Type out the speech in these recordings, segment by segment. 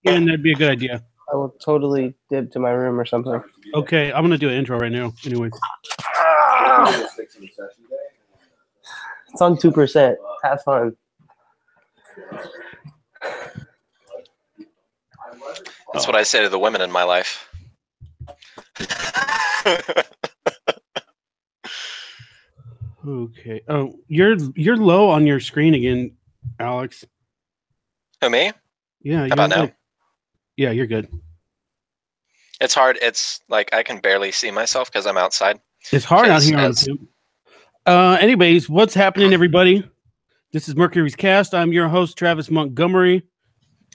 and that'd be a good idea. I will totally dip to my room or something. Okay, I'm gonna do an intro right now. Anyways, It's on 2%. Have fun. That's what I say to the women in my life. okay. Oh, you're low on your screen again, Alex. Who, me? Yeah. How about now? Yeah, you're good. It's hard. It's like I can barely see myself because I'm outside. It's hard out here on the anyways, what's happening, everybody? This is Mercury's Cast. I'm your host, Travis Montgomery.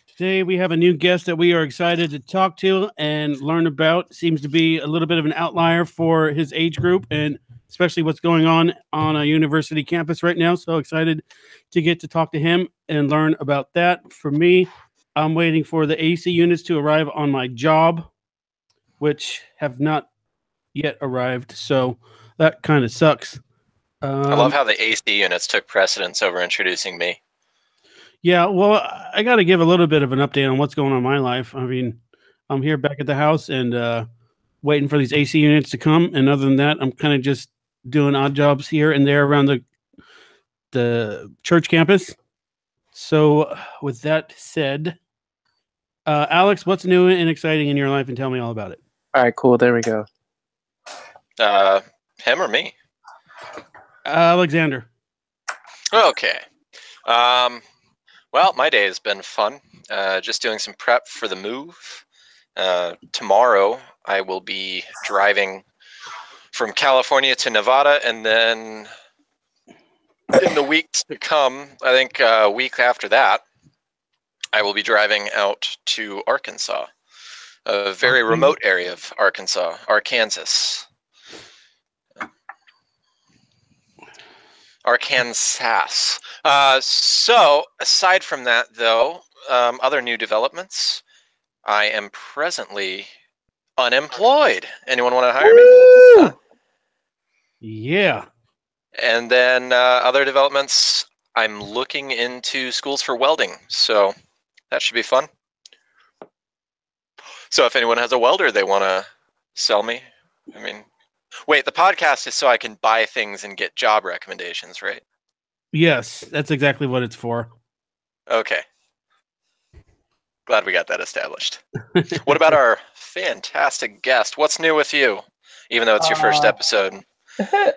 Today we have a new guest that we are excited to talk to and learn about. Seems to be a little bit of an outlier for his age group and especially what's going on a university campus right now. So excited to get to talk to him and learn about that. For me, I'm waiting for the AC units to arrive on my job, which have not yet arrived. So that kind of sucks. I love how the AC units took precedence over introducing me. Yeah, well, I got to give a little bit of an update on what's going on in my life. I mean, I'm here back at the house and waiting for these AC units to come. And other than that, I'm kind of just doing odd jobs here and there around the church campus. So with that said, Alex, what's new and exciting in your life, and tell me all about it. All right, cool. There we go. Him or me? Alexander. Okay. Well, my day has been fun. Just doing some prep for the move. Tomorrow, I will be driving from California to Nevada, and then in the weeks to come, I think a week after that, I will be driving out to Arkansas, a very remote area of Arkansas. So aside from that, though, other new developments. I am presently unemployed. Anyone want to hire me? Yeah. And then other developments, I'm looking into schools for welding. So that should be fun. So if anyone has a welder they want to sell me, I mean, wait, the podcast is so I can buy things and get job recommendations, right? Yes, that's exactly what it's for. Okay. Glad we got that established. What about our fantastic guest? What's new with you? Even though it's your first episode,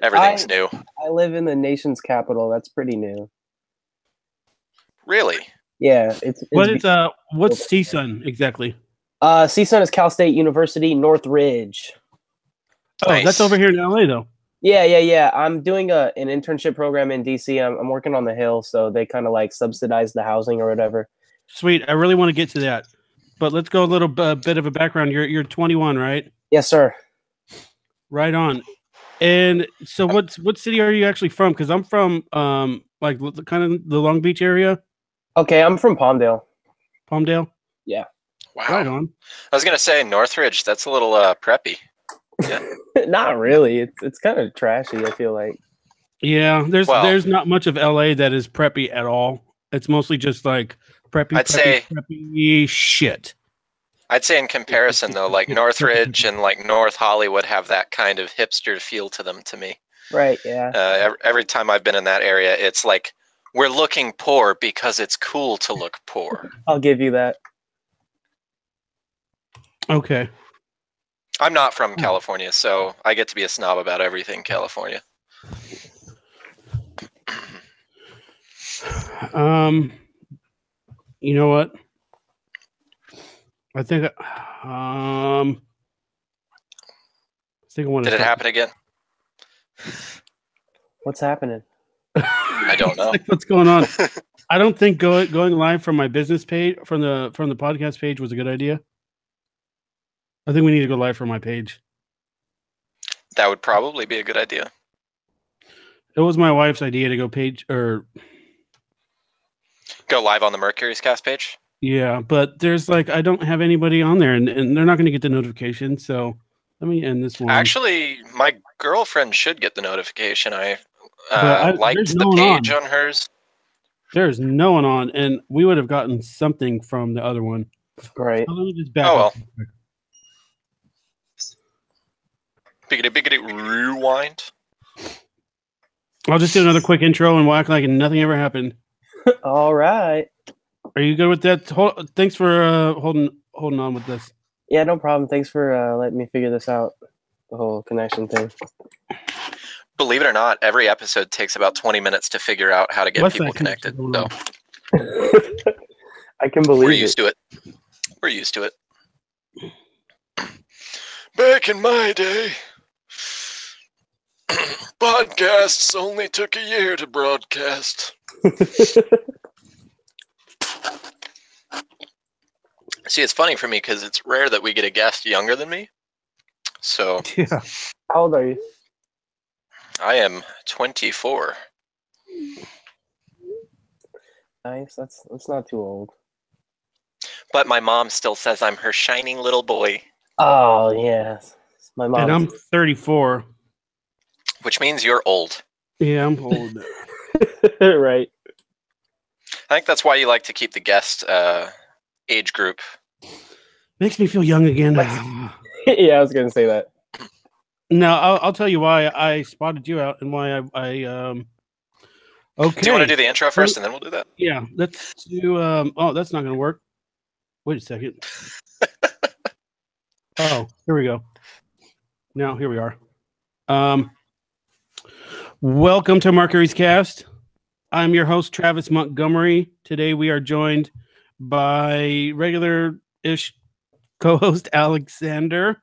everything's new. I live in the nation's capital. That's pretty new. Really? Yeah. What's CSUN exactly? CSUN is Cal State University, Northridge. Oh, Nice. That's over here in LA, though. Yeah. I'm doing an internship program in DC. I'm working on the Hill, so they kind of like subsidize the housing or whatever. Sweet. I really want to get to that, but let's go a little bit of a background. You're 21, right? Yes, sir. Right on. And so, what city are you actually from? Because I'm from like kind of the Long Beach area. Okay, I'm from Palmdale. Palmdale. Yeah. Wow. Right on. I was gonna say Northridge. That's a little preppy. Yeah. Not really. It's kind of trashy, I feel like. Yeah, there's not much of LA that is preppy at all. It's mostly just like preppy shit. I'd say in comparison though, like Northridge and like North Hollywood have that kind of hipster feel to them to me. Right, yeah. Every time I've been in that area, it's like we're looking poor because it's cool to look poor. I'll give you that. Okay. I'm not from California, so I get to be a snob about everything California. You know what? I think I want to. Did it happen again? What's happening? I don't know. What's going on? I don't think going live from my business page from the podcast page was a good idea. I think we need to go live from my page. That would probably be a good idea. It was my wife's idea to go go live on the Mercury's Cast page. Yeah, but there's like I don't have anybody on there, and they're not going to get the notification. So let me end this one. Actually, my girlfriend should get the notification. I liked no the page on hers. There's no one on, and we would have gotten something from the other one. Right. So let me just back Oh, up. well. Biggity rewind. I'll just do another quick intro and we'll act like nothing ever happened. All right. Are you good with that? Thanks for holding on with this. Yeah, no problem. Thanks for letting me figure this out. The whole connection thing. Believe it or not, every episode takes about 20 minutes to figure out how to get What's people that connection connected. going So on? I can believe we're used to it. We're used to it. Back in my day, podcasts only took a year to broadcast. See, it's funny for me because it's rare that we get a guest younger than me. So Yeah. How old are you? I am 24. Nice. That's not too old. But my mom still says I'm her shining little boy. Oh yes, my mom. And I'm 34. Which means you're old. Yeah, I'm old. Right. I think that's why you like to keep the guest age group. Makes me feel young again. Yeah, I was gonna say that. No, I'll tell you why I spotted you out and why I okay. Do you want to do the intro first and then we'll do that? Yeah, let's do oh, that's not gonna work. Wait a second. Oh, here we go. Now here we are. Welcome to Mercury's Cast. I'm your host, Travis Montgomery. Today we are joined by regular-ish co-host Alexander,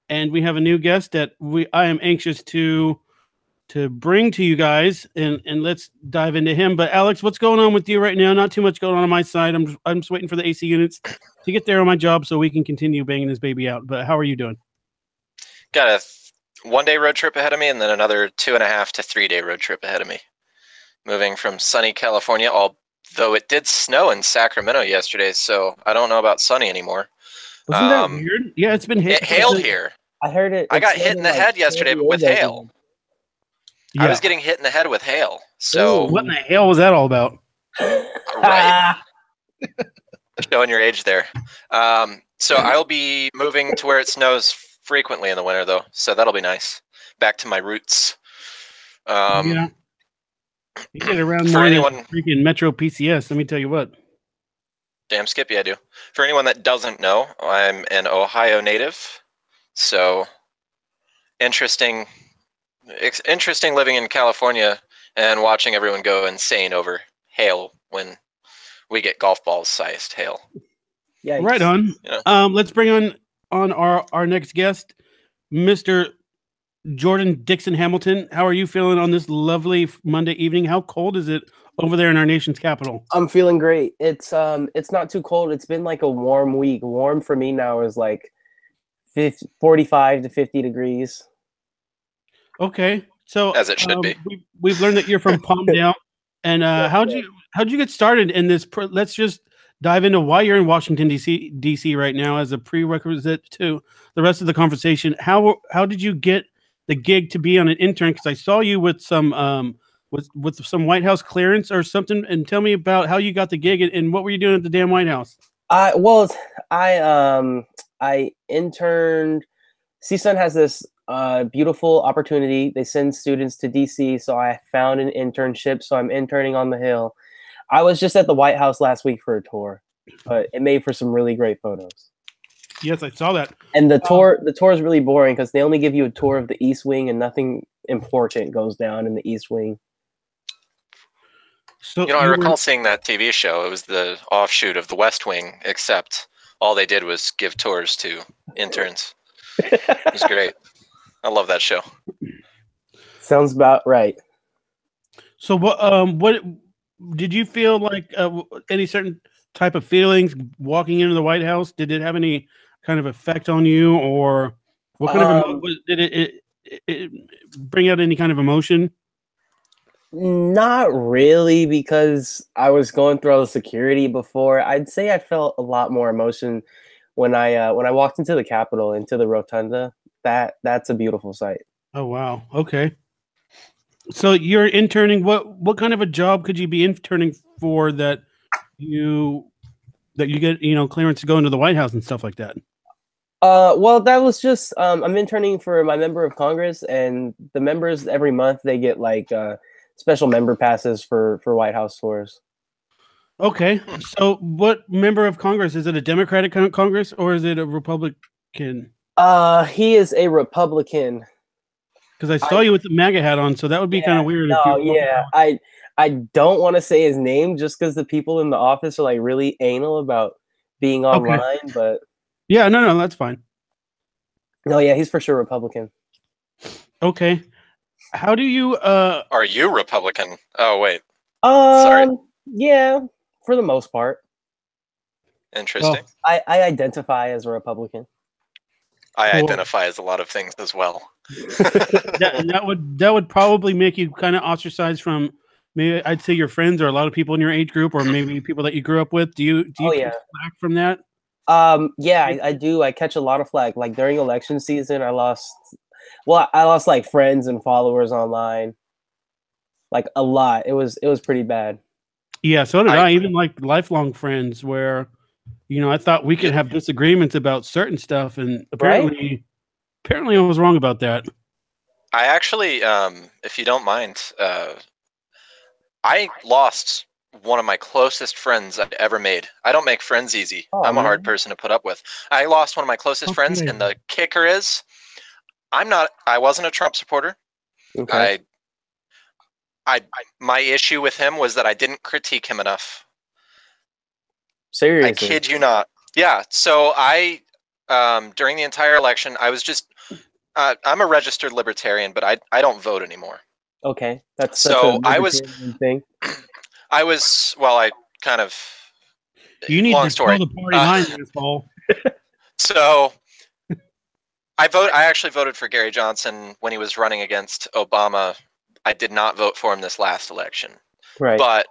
and we have a new guest that I am anxious to bring to you guys, and let's dive into him. But Alex, what's going on with you right now? Not too much going on my side. I'm just waiting for the AC units to get there on my job so we can continue banging this baby out. But how are you doing? Got a 1-day road trip ahead of me and then another 2.5 to 3-day road trip ahead of me. Moving from sunny California, although it did snow in Sacramento yesterday, so I don't know about sunny anymore. Wasn't that weird? Yeah, it's been It hailed here. I heard it. I got hit in the head yesterday with hail. Yeah. I was getting hit in the head with hail. So what in the hell was that all about? right. Showing your age there. So I'll be moving to where it snows frequently in the winter, though. So that'll be nice. Back to my roots. Yeah. You get around for more anyone, than freaking Metro PCS. Let me tell you what. Damn Skippy, I do. For anyone that doesn't know, I'm an Ohio native. So interesting living in California and watching everyone go insane over hail when we get golf balls sized hail. Yeah. Right on. Yeah. Let's bring on our next guest, Mr. Jordan Dixon Hamilton. How are you feeling on this lovely Monday evening? How cold is it over there in our nation's capital? I'm feeling great. It's not too cold. It's been like a warm week. Warm for me now is like 45 to 50 degrees. Okay, so as it should be. We've learned that you're from Palmdale, and how'd you get started in this? Let's just dive into why you're in Washington DC right now as a prerequisite to the rest of the conversation. How did you get the gig to be on an intern? Because I saw you with some with some White House clearance or something, and tell me about how you got the gig and what were you doing at the damn White House? I interned. CSUN has this beautiful opportunity. They send students to DC, so I found an internship. So I'm interning on the Hill. I was just at the White House last week for a tour, but it made for some really great photos. Yes, I saw that. And the tour is really boring because they only give you a tour of the East Wing and nothing important goes down in the East Wing. So I recall seeing that TV show. It was the offshoot of the West Wing, except all they did was give tours to interns. It was great. I love that show. Sounds about right. So what did you feel like? Any certain type of feelings walking into the White House? Did it have any kind of effect on you, or what kind of did it bring out any kind of emotion? Not really, because I was going through all the security before. I'd say I felt a lot more emotion when I walked into the Capitol, into the rotunda. That's a beautiful sight. Oh wow. Okay. So you're interning. What kind of a job could you be interning for that you that you get, clearance to go into the White House and stuff like that? Well, that was just I'm interning for my member of Congress, and the members every month they get like special member passes for White House tours. Okay, so what member of Congress is it? A Democratic Congress or is it a Republican? He is a Republican. Because I saw you with the MAGA hat on, so that would be kind of weird. No, yeah, I don't want to say his name just because the people in the office are like really anal about being online, but yeah, no, that's fine. No, yeah, he's for sure Republican. Okay, how do you? Are you Republican? Oh wait, sorry. Yeah, for the most part. Interesting. Well, I identify as a Republican. I identify as a lot of things as well. that would probably make you kind of ostracized from maybe I'd say your friends or a lot of people in your age group or maybe people that you grew up with. Do you get flack from that? Yeah, I do. I catch a lot of flack. Like during election season, I lost like friends and followers online. Like a lot. It was pretty bad. Yeah, so did I. Even like lifelong friends where, I thought we could have disagreements about certain stuff, and apparently I was wrong about that. I actually, if you don't mind, I lost one of my closest friends I've ever made. I don't make friends easy. I'm a hard person to put up with. I lost one of my closest friends, and the kicker is, I wasn't a Trump supporter. Okay. My issue with him was that I didn't critique him enough. Seriously? I kid you not. Yeah. So during the entire election, I was just, I'm a registered libertarian, but I don't vote anymore. Okay. That's so I was thing. I kind of. You need long to story. Pull the party line, asshole. So I actually voted for Gary Johnson when he was running against Obama. I did not vote for him this last election. Right. But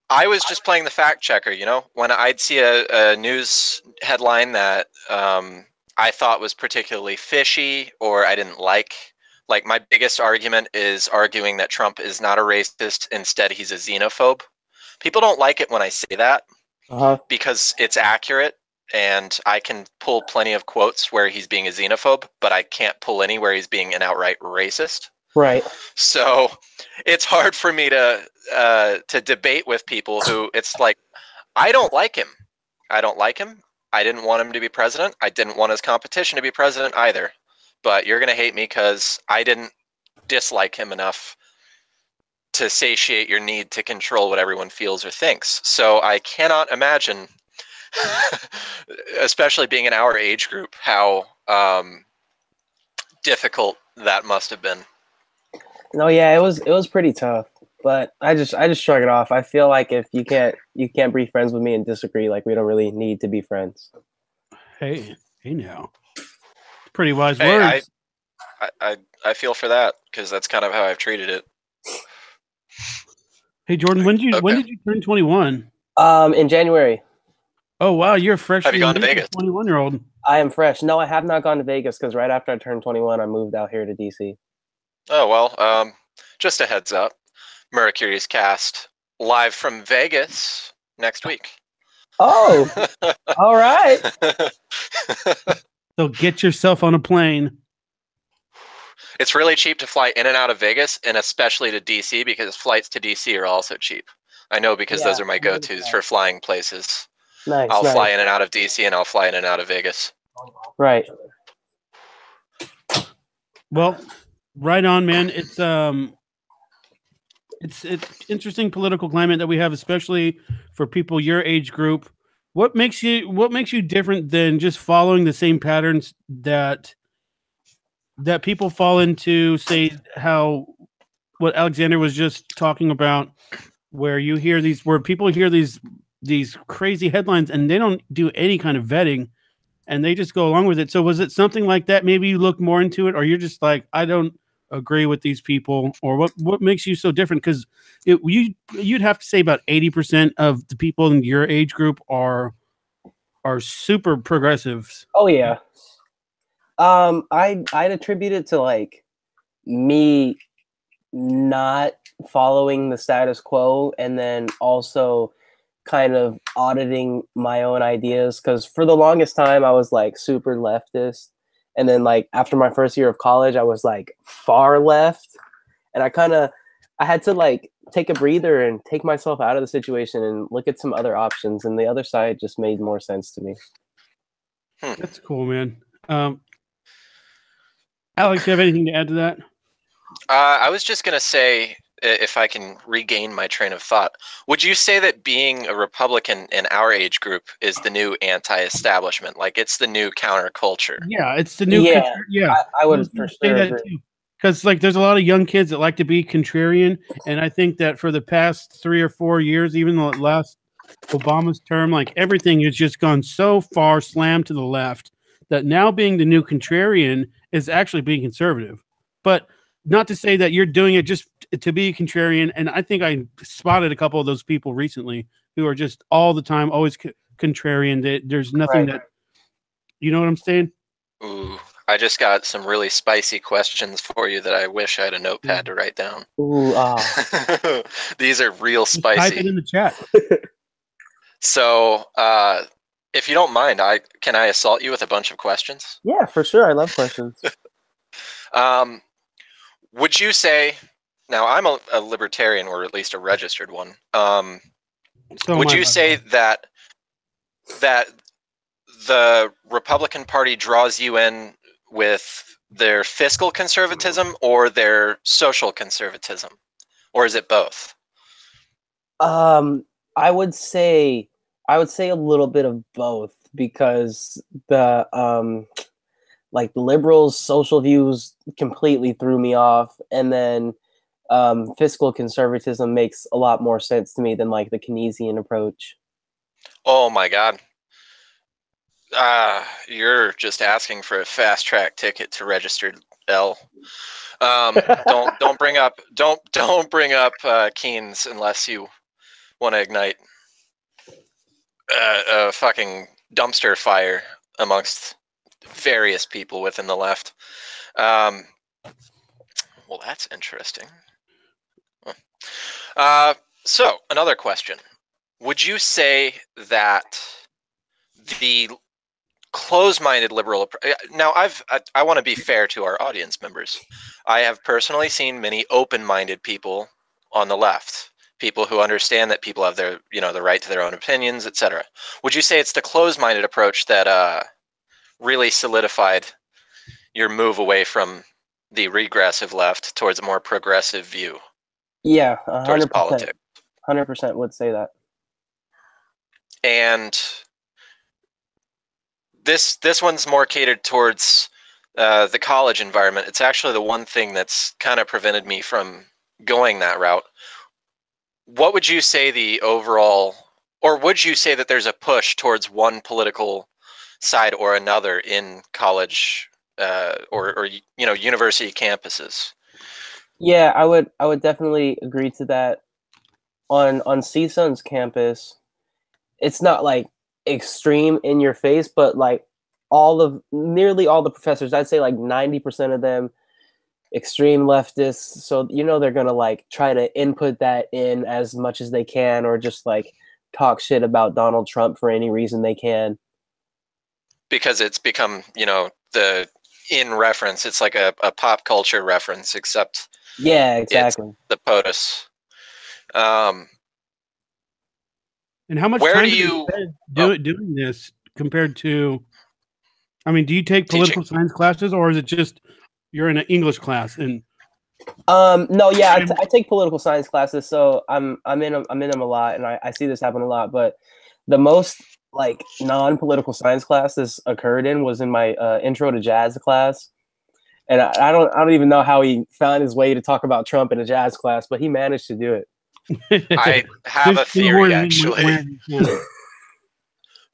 I was just playing the fact checker, when I'd see a news headline that I thought was particularly fishy or I didn't like my biggest argument is arguing that Trump is not a racist. Instead, he's a xenophobe. People don't like it when I say that because it's accurate. And I can pull plenty of quotes where he's being a xenophobe, but I can't pull any where he's being an outright racist. Right. So it's hard for me to debate with people who it's like, I don't like him. I don't like him. I didn't want him to be president. I didn't want his competition to be president either. But you're going to hate me because I didn't dislike him enough to satiate your need to control what everyone feels or thinks. So I cannot imagine, especially being in our age group, how difficult that must have been. No, yeah, it was pretty tough, but I just shrug it off. I feel like if you can't be friends with me and disagree, like we don't really need to be friends. Hey now, pretty wise words. I feel for that because that's kind of how I've treated it. Hey Jordan, when did you turn 21? In January. Oh wow, you're fresh. Have you gone to Vegas? 21-year-old. I am fresh. No, I have not gone to Vegas because right after I turned 21, I moved out here to DC. Oh well, just a heads up. Mercury's cast live from Vegas next week. Oh, all right. So get yourself on a plane. It's really cheap to fly in and out of Vegas, and especially to DC because flights to DC are also cheap. I know because those are my go-tos for flying places. Nice. I'll fly in and out of DC, and I'll fly in and out of Vegas. Right. Well, right on, man. It's interesting political climate that we have, especially for people your age group. What makes you different than just following the same patterns that people fall into? Say what Alexander was just talking about, where people hear these crazy headlines and they don't do any kind of vetting and they just go along with it. So was it something like that? Maybe you look more into it, or you're just like, I don't agree with these people, or what makes you so different? Because you'd have to say about 80% of the people in your age group are super progressives. Oh yeah. I'd attribute it to like me not following the status quo, and then also kind of auditing my own ideas, because for the longest time I was like super leftist, and then like after my first year of college I was like far left, and I had to like take a breather and take myself out of the situation and look at some other options, and the other side just made more sense to me. That's cool, man. Alex, you have anything to add to that? I was just going to say, if I can regain my train of thought, would you say that being a Republican in our age group is the new anti-establishment? Like, it's the new counterculture? Yeah, it's the new. Yeah, I would for say sure that agree. too. Because like, there's a lot of young kids that like to be contrarian, and I think that for the past 3 or 4 years, even the last Obama's term, like everything has just gone so far slammed to the left that now being the new contrarian is actually being conservative. But not to say that you're doing it just to be contrarian. And I think I spotted a couple of those people recently who are just all the time always contrarian. There's nothing that, you know what I'm saying? Ooh, I just got some really spicy questions for you that I wish I had a notepad to write down. Ooh, These are real Just spicy. type it in the chat. So, if you don't mind, can I assault you with a bunch of questions? yeah, for sure. I love questions. Would you say, now I'm a libertarian, or at least a registered one. Would you say that the Republican Party draws you in with their fiscal conservatism or their social conservatism, or is it both? I would say a little bit of both, because the like the liberals' social views completely threw me off, and then fiscal conservatism makes a lot more sense to me than like the Keynesian approach. Oh my God. You're just asking for a fast track ticket to registered L. Don't bring up Keynes unless you want to ignite a fucking dumpster fire amongst various people within the left. Well, that's interesting. So another question: would you say that the close-minded liberal now I want to be fair to our audience members. I have personally seen many open-minded people on the left, people who understand that people have their, the right to their own opinions, etc. Would you say it's the close-minded approach that really solidified your move away from the regressive left towards a more progressive view? Yeah, towards 100%. politics. 100% would say that. And this one's more catered towards the college environment. It's actually the one thing that's kind of prevented me from going that route. What would you say the overall, or would you say that there's a push towards one political side or another in college or university campuses? Yeah, I would definitely agree to that. On CSUN's campus, it's not like extreme in your face, but like nearly all the professors, I'd say like 90% of them, extreme leftists. So they're gonna like try to input that in as much as they can, or just like talk shit about Donald Trump for any reason they can. Because it's become, the in reference. It's like a pop culture reference, except yeah, exactly. It's the POTUS. And how much time do you spend doing this compared to? I mean, do you take political science classes, or is it just you're in an English class? And no, yeah, I take political science classes, so I'm in them a lot, and I see this happen a lot. But the most like non-political science class this occurred in was in my intro to jazz class, and I don't even know how he found his way to talk about Trump in a jazz class, but he managed to do it. I have a theory, actually.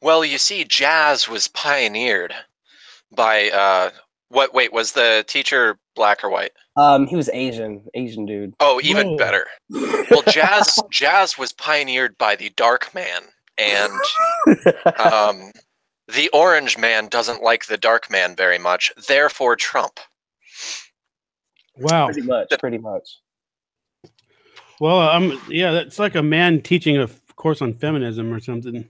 Well, you see, jazz was pioneered by wait, was the teacher black or white? He was Asian dude. Oh, even better. Well, jazz was pioneered by the dark man, and the orange man doesn't like the dark man very much, therefore Trump. Wow. Pretty much. Well, yeah, that's like a man teaching a course on feminism or something.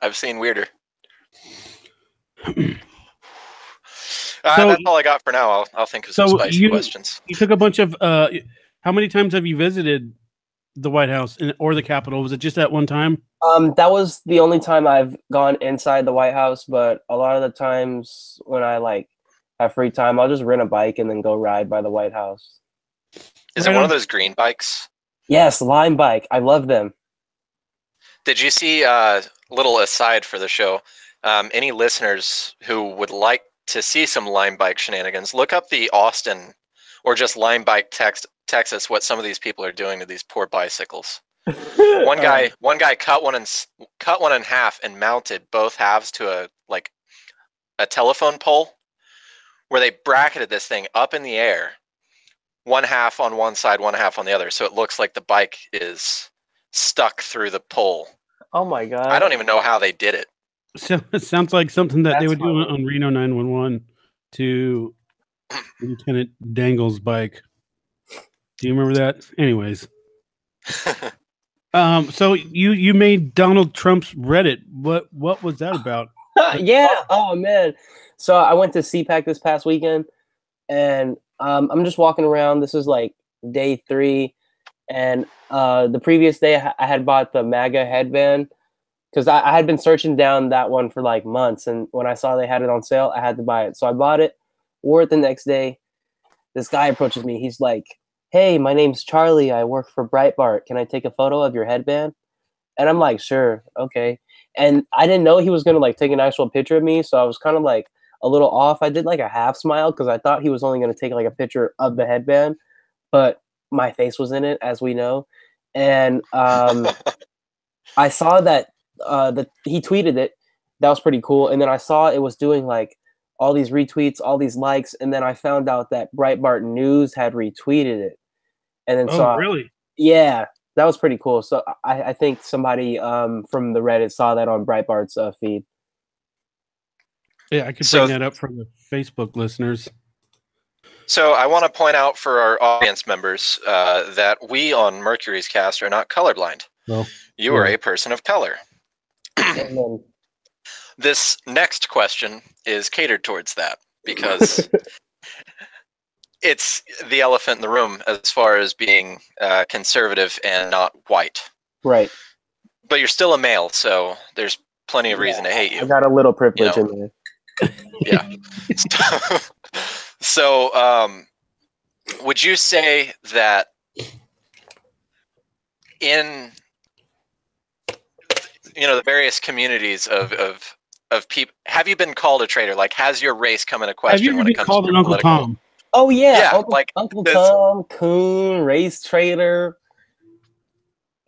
I've seen weirder. So- that's all I got for now. I'll think of some spicy questions. You took a bunch of. How many times have you visited the White House or the Capitol? Was it just at one time? That was the only time I've gone inside the White House, but a lot of the times when I like have free time, I'll just rent a bike and then go ride by the White House. Is it one of those green bikes? Yes, Lime bike. I love them. Did you see, little aside for the show, any listeners who would like to see some Lime bike shenanigans, look up the Austin or just Lime bike Texas, what some of these people are doing to these poor bicycles. One guy cut one in half and mounted both halves to a telephone pole where they bracketed this thing up in the air, one half on one side, one half on the other, so it looks like the bike is stuck through the pole. Oh my god! I don't even know how they did it. So it sounds like something that That's they would do funny. on Reno 911 to Lieutenant Dangle's bike. Do you remember that? Anyways. So you made Donald Trump's Reddit. What was that about? Yeah. Oh man. So I went to CPAC this past weekend, and I'm just walking around. This is like day 3, and the previous day I had bought the MAGA headband because I had been searching down that one for like months, and when I saw they had it on sale, I had to buy it. So I bought it, wore it the next day. This guy approaches me. He's like, "Hey, my name's Charlie. I work for Breitbart. Can I take a photo of your headband?" And I'm like, "Sure, okay." And I didn't know he was gonna like take an actual picture of me, so I was kind of like a little off. I did like a half smile because I thought he was only gonna take like a picture of the headband, but my face was in it, as we know. And I saw that he tweeted it. That was pretty cool. And then I saw it was doing like all these retweets, all these likes, and then I found out that Breitbart News had retweeted it. And then Really? yeah, that was pretty cool. So I think somebody from the Reddit saw that on Breitbart's feed. Yeah, I could bring that up for the Facebook listeners. So I want to point out for our audience members that we on Mercury's cast are not colorblind. Well, you are a person of color. And then, This next question is catered towards that because it's the elephant in the room as far as being conservative and not white. right. But you're still a male, so there's plenty of reason to hate you. I got a little privilege in there. Yeah. So, would you say that in the various communities of people, have you been called a traitor? Like, has your race come into question? Have you ever when been it comes called to an Uncle political? Tom? Oh yeah, Yeah, Uncle Tom, coon, race traitor.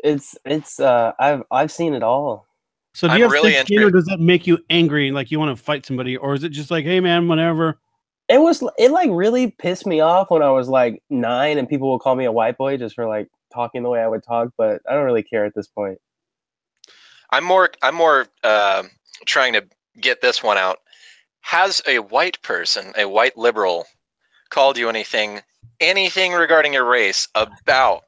It's I've seen it all. So do you have thick skin, or does that make you angry and like you want to fight somebody, or is it just like, hey man, whatever? It like really pissed me off when I was like 9 and people would call me a white boy just for like talking the way I would talk, but I don't really care at this point. I'm more trying to get this one out. Has a white person, a white liberal, called you anything regarding your race about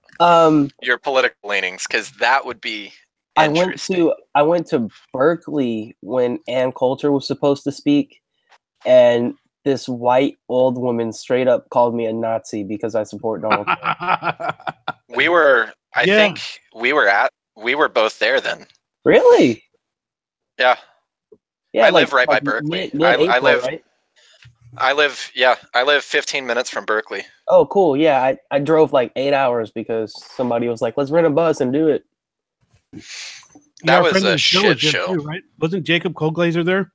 your political leanings? Because that would be interesting. I went to Berkeley when Ann Coulter was supposed to speak, and this white old woman straight up called me a Nazi because I support Donald Trump. I think we were both there then. Really? Yeah. Yeah. I live right by Berkeley. I live 15 minutes from Berkeley. Oh, cool. Yeah, I drove like 8 hours because somebody was like, "Let's rent a bus and do it." That was a shit show, too, right? Wasn't Jacob Colglazer there?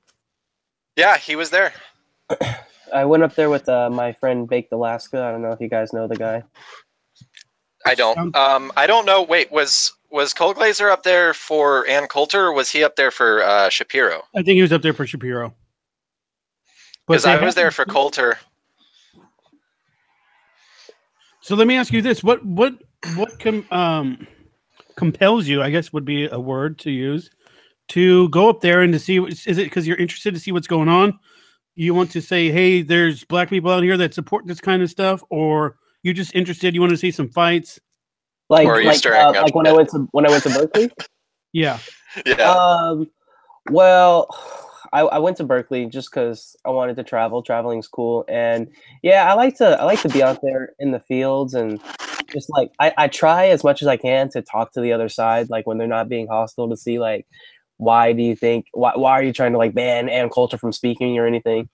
Yeah, he was there. I went up there with my friend Baked Alaska. I don't know if you guys know the guy. I don't. I don't know. Wait, was Colglazer up there for Ann Coulter, or was he up there for Shapiro? I think he was up there for Shapiro. Because I was there for Coulter. So let me ask you this: what compels you? I guess would be a word to use to go up there and to see. Is it because you're interested to see what's going on? You want to say, "Hey, there's black people out here that support this kind of stuff," or You just interested? You want to see some fights? Like Or are you stirring up like when shit? I went to Berkeley. Yeah. Yeah. Well, I went to Berkeley just because I wanted to travel. Traveling's cool, and yeah, I like to be out there in the fields and just like I try as much as I can to talk to the other side, like when they're not being hostile, to see like why do you think why are you trying to like ban Ann Coulter from speaking or anything?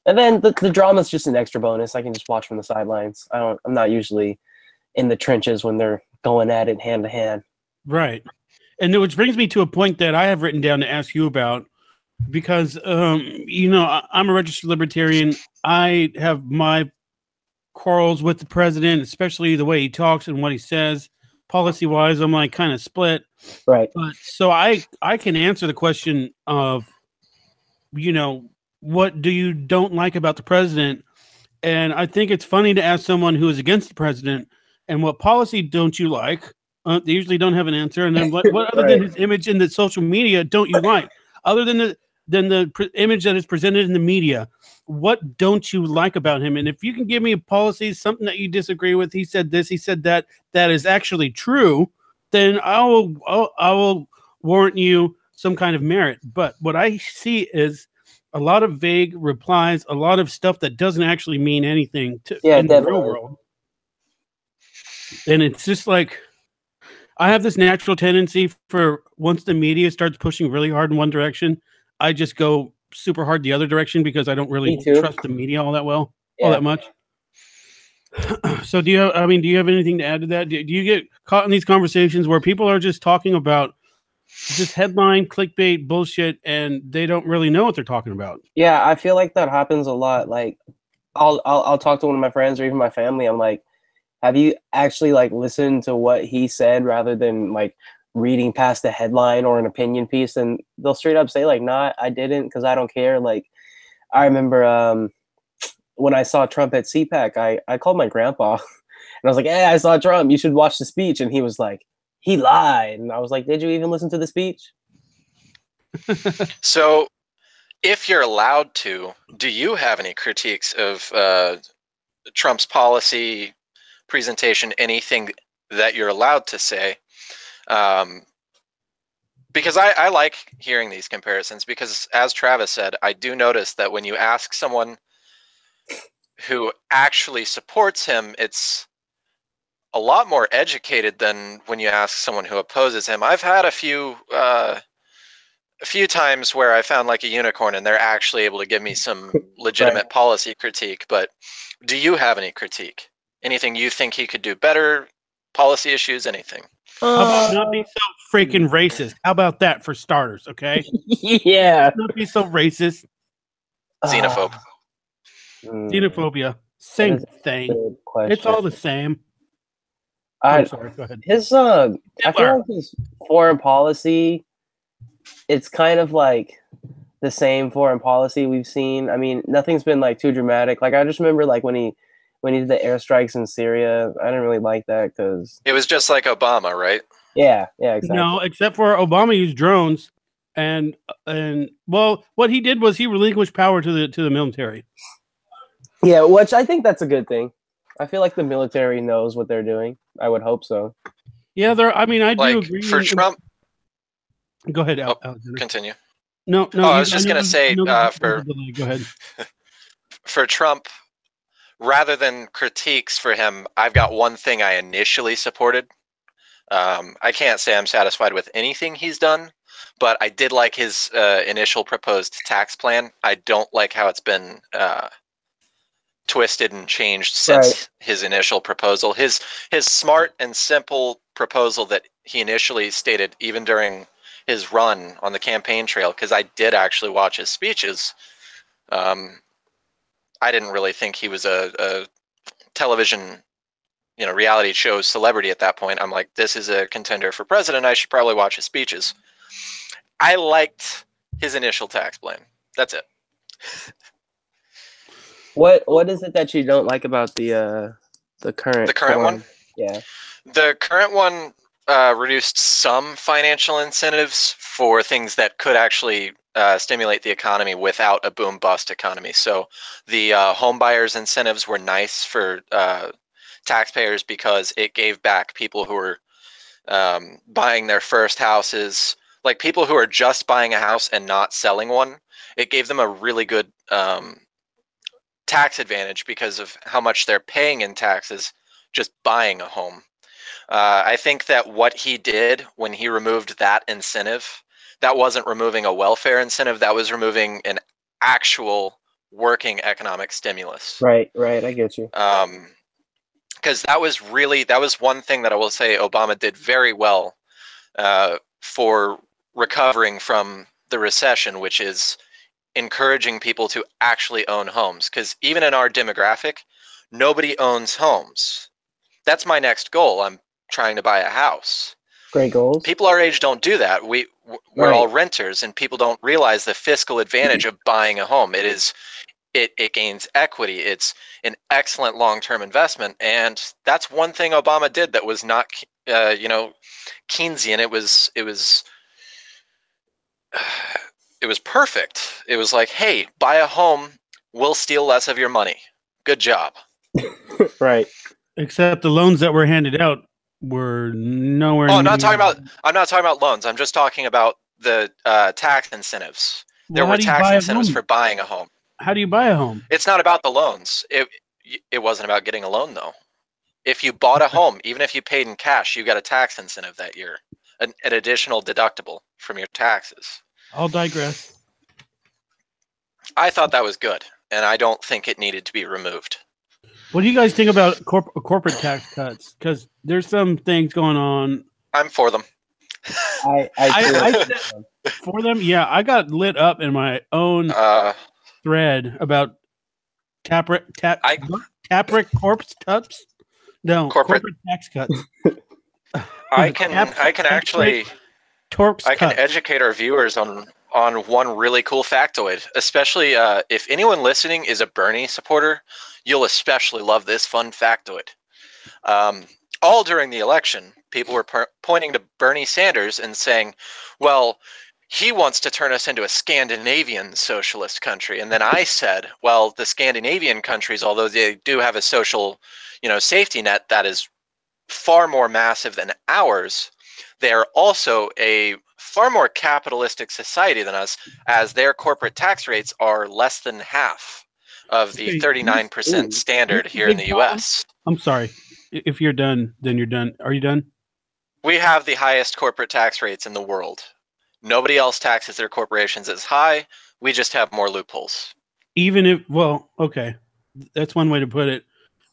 And then the drama's just an extra bonus. I can just watch from the sidelines. I'm not usually in the trenches when they're going at it hand to hand. Right. And which brings me to a point that I have written down to ask you about because, I'm a registered libertarian. I have my quarrels with the president, especially the way he talks and what he says. Policy wise, I'm like kind of split. Right. But so I can answer the question of, what do you don't like about the president? And I think it's funny to ask someone who is against the president, and what policy don't you like? They usually don't have an answer. And then what other than his image in the social media don't you like? Other than the image that is presented in the media, what don't you like about him? And if you can give me a policy, something that you disagree with, he said this, he said that, that is actually true, then I will warrant you some kind of merit. But what I see is a lot of vague replies, a lot of stuff that doesn't actually mean anything in the real world. And it's just like, I have this natural tendency for once the media starts pushing really hard in one direction, I just go super hard the other direction because I don't really trust the media all that well, all that much. So do you have anything to add to that? Do you get caught in these conversations where people are just talking about just headline clickbait bullshit and they don't really know what they're talking about? Yeah, I feel like that happens a lot. Like I'll talk to one of my friends or even my family. I'm like, have you actually like listened to what he said rather than like reading past the headline or an opinion piece? And they'll straight up say like, nah, I didn't because I don't care. Like I remember when I saw Trump at CPAC, I called my grandpa and I was like, hey, I saw Trump. You should watch the speech. And he was like, he lied. And I was like, did you even listen to the speech? So if you're allowed to, do you have any critiques of Trump's policy presentation, anything that you're allowed to say? Because I like hearing these comparisons because, as Travis said, I do notice that when you ask someone who actually supports him, it's a lot more educated than when you ask someone who opposes him. I've had a few times where I found like a unicorn and they're actually able to give me some legitimate policy critique. But do you have any critique? Anything you think he could do better? Policy issues? Anything? How about not be so freaking racist? How about that for starters? Okay. Yeah. Not be so racist. Xenophobe. Xenophobia. Same thing. It's all the same. I'm sorry. Go ahead. I feel like his foreign policy, it's kind of like the same foreign policy we've seen. I mean, nothing's been like too dramatic. Like I just remember like when he did the airstrikes in Syria, I didn't really like that because it was just like Obama, right? Yeah, exactly. No, except for Obama used drones, and well, what he did was he relinquished power to the military. Yeah, which I think that's a good thing. I feel like the military knows what they're doing. I would hope so. Yeah, I do agree. For Trump. Go ahead, Continue. No. I was just gonna say go ahead. For Trump, rather than critiques for him, I've got one thing I initially supported. I can't say I'm satisfied with anything he's done, but I did like his initial proposed tax plan. I don't like how it's been twisted and changed since his initial proposal. His smart and simple proposal that he initially stated, even during his run on the campaign trail, because I did actually watch his speeches. I didn't really think he was a television, reality show celebrity at that point. I'm like, this is a contender for president. I should probably watch his speeches. I liked his initial tax plan. That's it. What is it that you don't like about the current one? Yeah. The current one reduced some financial incentives for things that could actually stimulate the economy without a boom bust economy. So the home buyers incentives were nice for taxpayers because it gave back people who were buying their first houses, like people who are just buying a house and not selling one. It gave them a really good tax advantage because of how much they're paying in taxes just buying a home. I think that what he did when he removed that incentive, that wasn't removing a welfare incentive, that was removing an actual working economic stimulus. Right, I get you. Because that was one thing that I will say Obama did very well for recovering from the recession, which is encouraging people to actually own homes. Because even in our demographic, nobody owns homes. That's my next goal. I'm trying to buy a house. Great goals. People our age don't do that. We're Right. all renters, and people don't realize the fiscal advantage of buying a home. It gains equity. It's an excellent long-term investment, and that's one thing Obama did that was not, Keynesian. It was perfect. It was like, hey, buy a home, we'll steal less of your money. Good job. Right. Except the loans that were handed out were nowhere. Oh, I'm not talking about loans. I'm just talking about the tax incentives. There were tax incentives for buying a home. How do you buy a home? It's not about the loans. It wasn't about getting a loan, though. If you bought a home, even if you paid in cash, you got a tax incentive that year, an additional deductible from your taxes. I'll digress. I thought that was good, and I don't think it needed to be removed. What do you guys think about corporate tax cuts? Because there's some things going on. I'm for them. I for them, yeah. I got lit up in my own thread about corporate tax cuts. I can educate our viewers on one really cool factoid, especially if anyone listening is a Bernie supporter. You'll especially love this fun factoid. All during the election, people were pointing to Bernie Sanders and saying, well, he wants to turn us into a Scandinavian socialist country. And then I said, well, the Scandinavian countries, although they do have a social, safety net that is far more massive than ours, they are also a far more capitalistic society than us, as their corporate tax rates are less than half of the 39% standard here in the U.S. I'm sorry. If you're done, then you're done. Are you done? We have the highest corporate tax rates in the world. Nobody else taxes their corporations as high. We just have more loopholes. Even if, well, okay. That's one way to put it.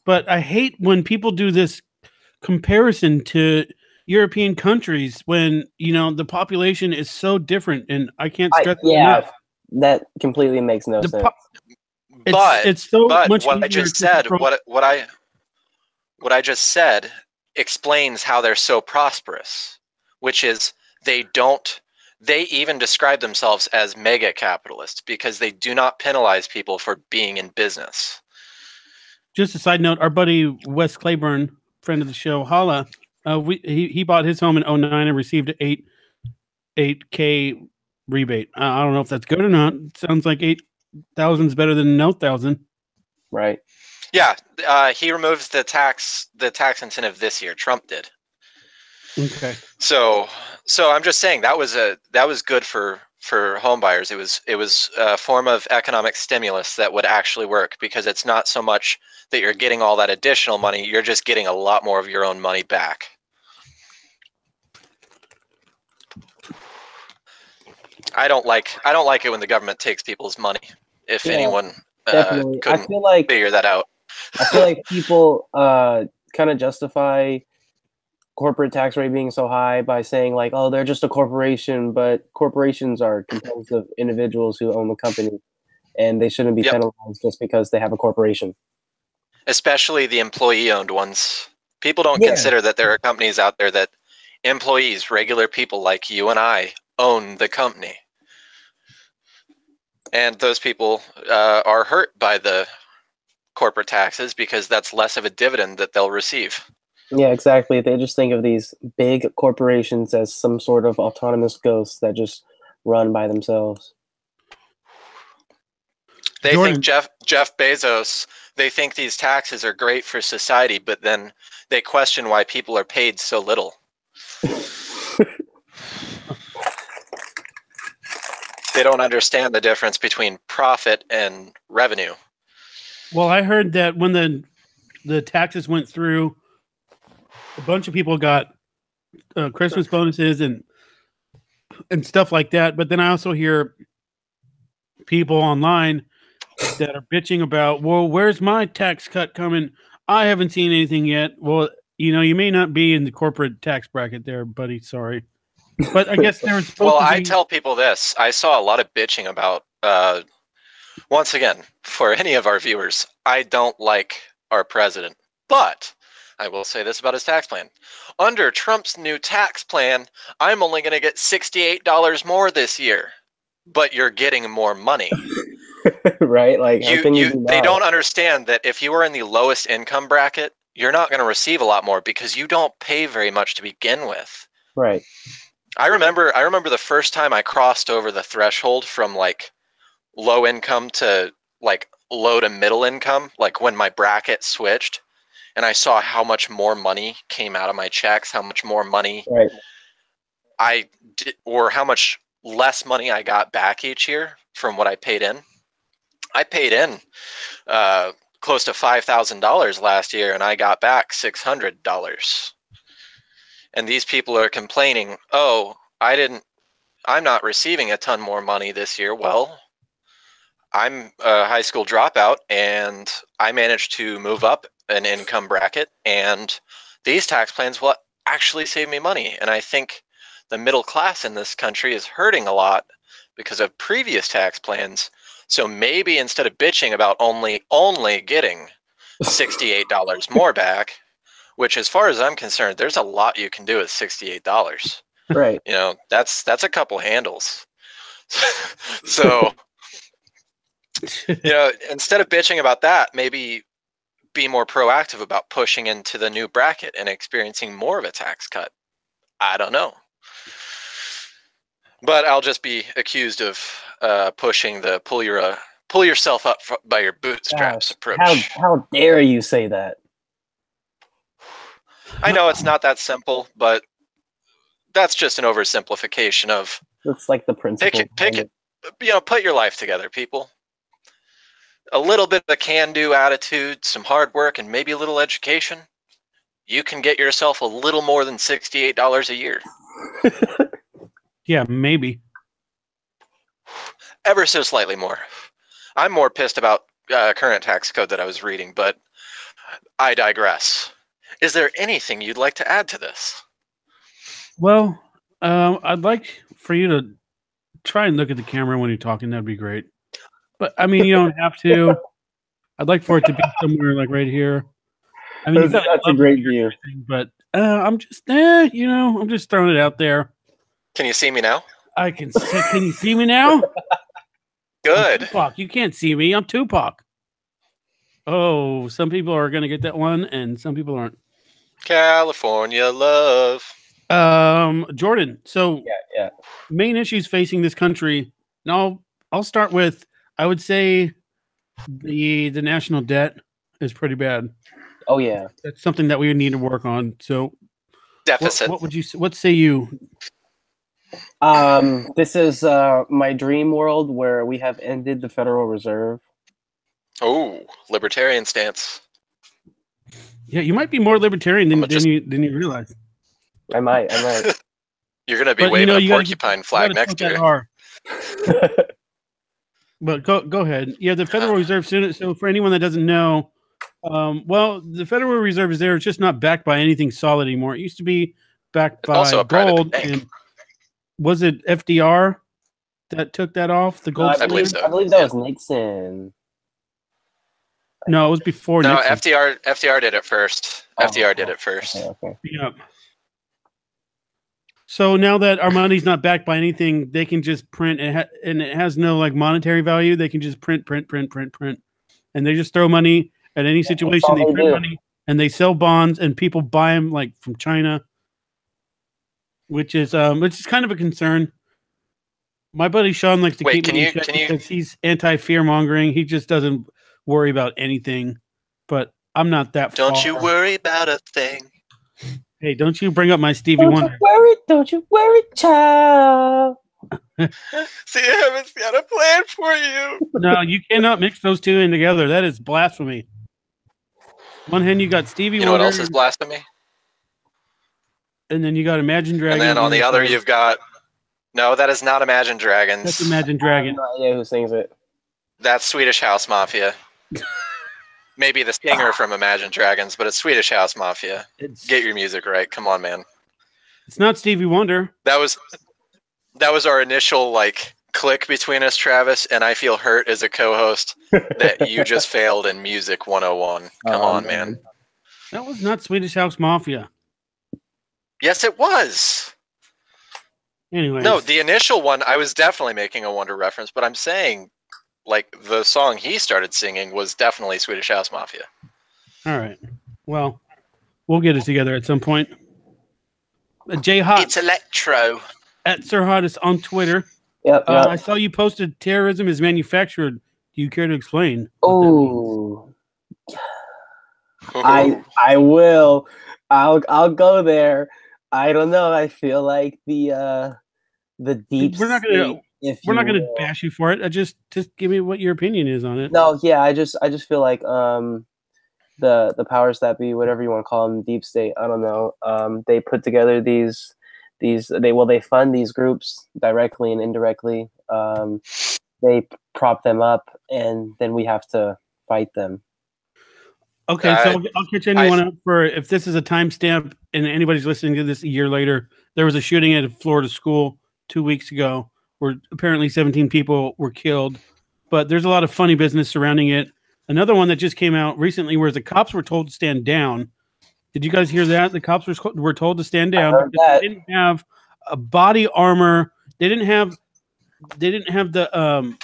But I hate when people do this comparison to European countries when, the population is so different, and I can't stress enough. That completely makes no sense. It's so much what I just said, what I just said explains how they're so prosperous, which is they even describe themselves as mega capitalists because they do not penalize people for being in business. Just a side note, our buddy Wes Claiborne, friend of the show, Holla, he bought his home in 2009 and received an $8K rebate. I don't know if that's good or not. It sounds like 8,000 is better than no 1,000. Right. Yeah, he removed the tax incentive this year. Trump did. Okay. So I'm just saying that was good for home buyers. It was a form of economic stimulus that would actually work, because it's not so much that you're getting all that additional money, you're just getting a lot more of your own money back. I don't like it when the government takes people's money. If anyone couldn't figure that out. I feel like people kind of justify corporate tax rate being so high by saying like, oh, they're just a corporation, but corporations are composed of individuals who own the company, and they shouldn't be penalized just because they have a corporation. Especially the employee-owned ones. People don't consider that there are companies out there that employees, regular people like you and I, own the company. And those people are hurt by the corporate taxes because that's less of a dividend that they'll receive. Yeah, exactly. They just think of these big corporations as some sort of autonomous ghosts that just run by themselves. They think Jeff Bezos they think these taxes are great for society, but then they question why people are paid so little. They don't understand the difference between profit and revenue. Well, I heard that when the taxes went through, a bunch of people got Christmas bonuses and stuff like that. But then I also hear people online that are bitching about, well, where's my tax cut coming? I haven't seen anything yet. Well, you know, you may not be in the corporate tax bracket there, buddy. Sorry. But I guess there was supposed Well, to be... I tell people this. I saw a lot of bitching about, once again, for any of our viewers, I don't like our president. But I will say this about his tax plan. Under Trump's new tax plan, I'm only going to get $68 more this year. But you're getting more money. Right? Like, how can you do they that? don't understand that if you are in the lowest income bracket, you're not going to receive a lot more because you don't pay very much to begin with. Right. I remember the first time I crossed over the threshold from like low income to like low to middle income, like when my bracket switched, and I saw how much more money came out of my checks, how much more money Right. I did, or how much less money I got back each year from what I paid in. I paid in close to $5,000 last year, and I got back $600. And these people are complaining, oh, I'm not receiving a ton more money this year. Well, I'm a high school dropout, and I managed to move up an income bracket, and these tax plans will actually save me money. And I think the middle class in this country is hurting a lot because of previous tax plans. So maybe instead of bitching about only getting $68 more back, which as far as I'm concerned, there's a lot you can do with $68. Right. You know, that's a couple handles. So, you know, instead of bitching about that, maybe be more proactive about pushing into the new bracket and experiencing more of a tax cut. I don't know. But I'll just be accused of pushing the pull yourself up by your bootstraps approach. How dare you say that? I know it's not that simple, but that's just an oversimplification of. That's like the principle. Pick it. You know, put your life together, people. A little bit of a can-do attitude, some hard work, and maybe a little education. You can get yourself a little more than $68 a year. Yeah, maybe. Ever so slightly more. I'm more pissed about current tax code that I was reading, but I digress. Is there anything you'd like to add to this? Well, I'd like for you to try and look at the camera when you're talking. That'd be great. But I mean, you don't have to. I'd like for it to be somewhere like right here. I mean, That's a great view. But I'm just, you know, I'm just throwing it out there. Can you see me now? I can see. Can you see me now? Good. Tupac, you can't see me. I'm Tupac. Oh, some people are gonna get that one, and some people aren't. California love. Jordan. So, Yeah. main issues facing this country. Now, I'll start with. I would say the national debt is pretty bad. Oh yeah. That's something that we would need to work on. So, Deficit. What say you? This is my dream world where we have ended the Federal Reserve. Oh, libertarian stance. Yeah, you might be more libertarian than you realize. I might. You're gonna be waving a porcupine flag next to you. But go ahead. Yeah, the Federal Reserve. So for anyone that doesn't know, well, the Federal Reserve is there. It's just not backed by anything solid anymore. It used to be backed by also a private gold. bank. And was it FDR that took that off? The gold. I believe so. I believe that was Nixon. No, it was before Nixon. FDR did it first. FDR did it first. Okay. Yeah. So now that our money's not backed by anything, they can just print and it has no like monetary value. They can just print, and they just throw money at any situation. They print money and they sell bonds, and people buy them like from China, which is kind of a concern. My buddy Sean likes to keep me in check because he's anti-fear mongering. He just doesn't worry about anything, but I'm not that far. Don't you worry about a thing. Hey, don't you bring up my Stevie Wonder. Don't you worry, child. See, I haven't got a plan for you. No, you cannot mix those two in together. That is blasphemy. One hand, you got Stevie You know Wonder. what else is blasphemy? And then you got Imagine Dragons. And then on the other, you've got... No, that is not Imagine Dragons. That's Imagine Dragons. I have no idea who sings it. That's Swedish House Mafia. Maybe the singer from Imagine Dragons, but it's Swedish House Mafia. Get your music right. Come on, man. It's not Stevie Wonder. That was our initial like click between us, Travis, and I feel hurt as a co-host that you just failed in Music 101. Come on, man. That was not Swedish House Mafia. Yes, it was. Anyway. No, the initial one, I was definitely making a Wonder reference, but I'm saying, like, the song he started singing was definitely Swedish House Mafia. All right. Well, we'll get it together at some point. Jay Hot. It's electro. At Sir Hottest on Twitter. Yep. I saw you posted terrorism is manufactured. Do you care to explain? Oh, I will. I'll go there. I don't know. I feel like the deep. We're not gonna bash you for it. Just give me what your opinion is on it. No, yeah. I just feel like the powers that be, whatever you want to call them, deep state. I don't know. They put together these they fund these groups directly and indirectly. They prop them up, and then we have to fight them. Okay, so I'll catch anyone up for if this is a timestamp and anybody's listening to this a year later. There was a shooting at a Florida school 2 weeks ago where apparently 17 people were killed, but there's a lot of funny business surrounding it. Another one that just came out recently where the cops were told to stand down. Did you guys hear that? The cops were told to stand down because they didn't have a body armor. They didn't have the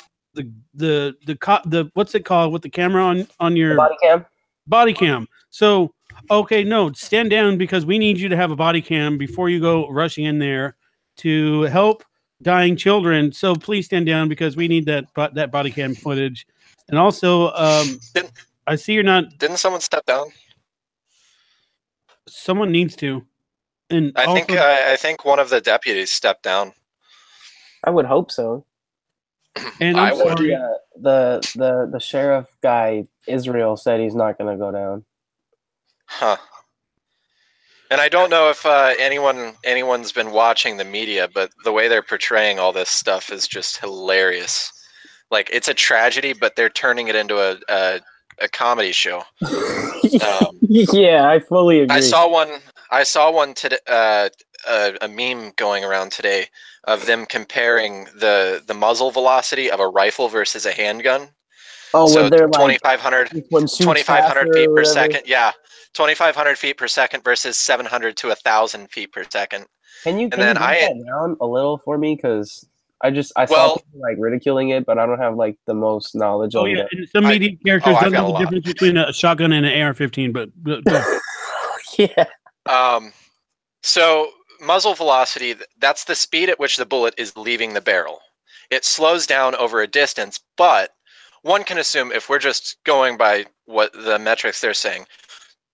what's it called with the camera on your body cam. Body cam. So, okay, no, stand down because we need you to have a body cam before you go rushing in there to help dying children. So please stand down because we need that body cam footage. And also, I see you're not. Didn't someone step down? Someone needs to. And I think one of the deputies stepped down. I would hope so. And I would. The sheriff guy, Israel, said he's not going to go down. Huh. And I don't know if anyone's been watching the media, but the way they're portraying all this stuff is just hilarious. Like, it's a tragedy, but they're turning it into a comedy show. Yeah, I fully agree. I saw one today. A meme going around today of them comparing the muzzle velocity of a rifle versus a handgun. Oh, so they're 2,500 feet per second. Yeah, 2,500 feet per second versus 700 to 1,000 feet per second. Can you bring that down a little for me? Because I saw people like ridiculing it, but I don't have like the most knowledge on it. And some media characters don't know the difference between a shotgun and an AR-15, but yeah. So muzzle velocity, that's the speed at which the bullet is leaving the barrel. It slows down over a distance, but one can assume if we're just going by what the metrics they're saying,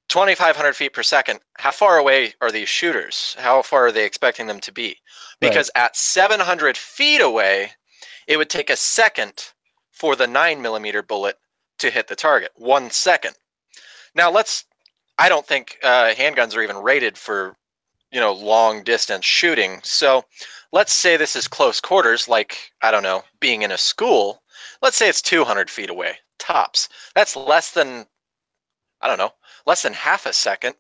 2,500 feet per second, how far away are these shooters? How far are they expecting them to be? Because at 700 feet away, it would take a second for the 9mm bullet to hit the target. 1 second. Now I don't think handguns are even rated for, long distance shooting. So let's say this is close quarters, like, I don't know, being in a school. Let's say it's 200 feet away, tops. That's less than half a second.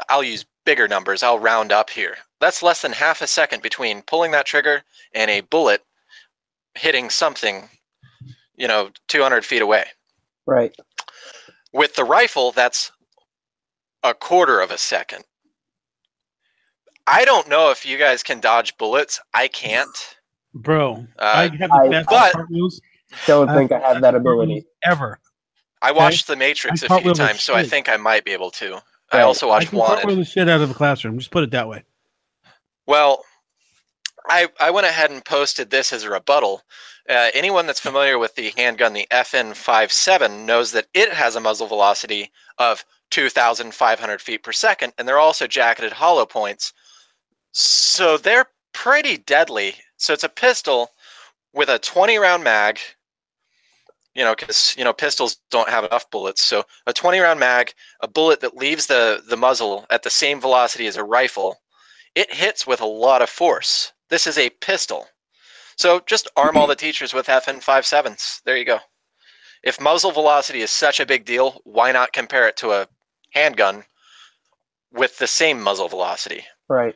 I'll use bigger numbers. I'll round up here. That's less than half a second between pulling that trigger and a bullet hitting something, 200 feet away. Right. With the rifle, that's a quarter of a second. I don't know if you guys can dodge bullets. I can't. Bro, I have the best cartwheels. Don't think I have that ability. Ever. I watched The Matrix a few times, so I think I might be able to. Right. I also watched Wanted. I can cartwheel the shit out of a classroom. Just put it that way. Well, I went ahead and posted this as a rebuttal. Anyone that's familiar with the handgun, the FN57, knows that it has a muzzle velocity of 2,500 feet per second, and they're also jacketed hollow points. So they're pretty deadly. So it's a pistol with a 20-round mag, because, pistols don't have enough bullets. So a 20-round mag, a bullet that leaves the muzzle at the same velocity as a rifle, it hits with a lot of force. This is a pistol. So just arm all the teachers with FN57s. There you go. If muzzle velocity is such a big deal, why not compare it to a handgun with the same muzzle velocity? Right.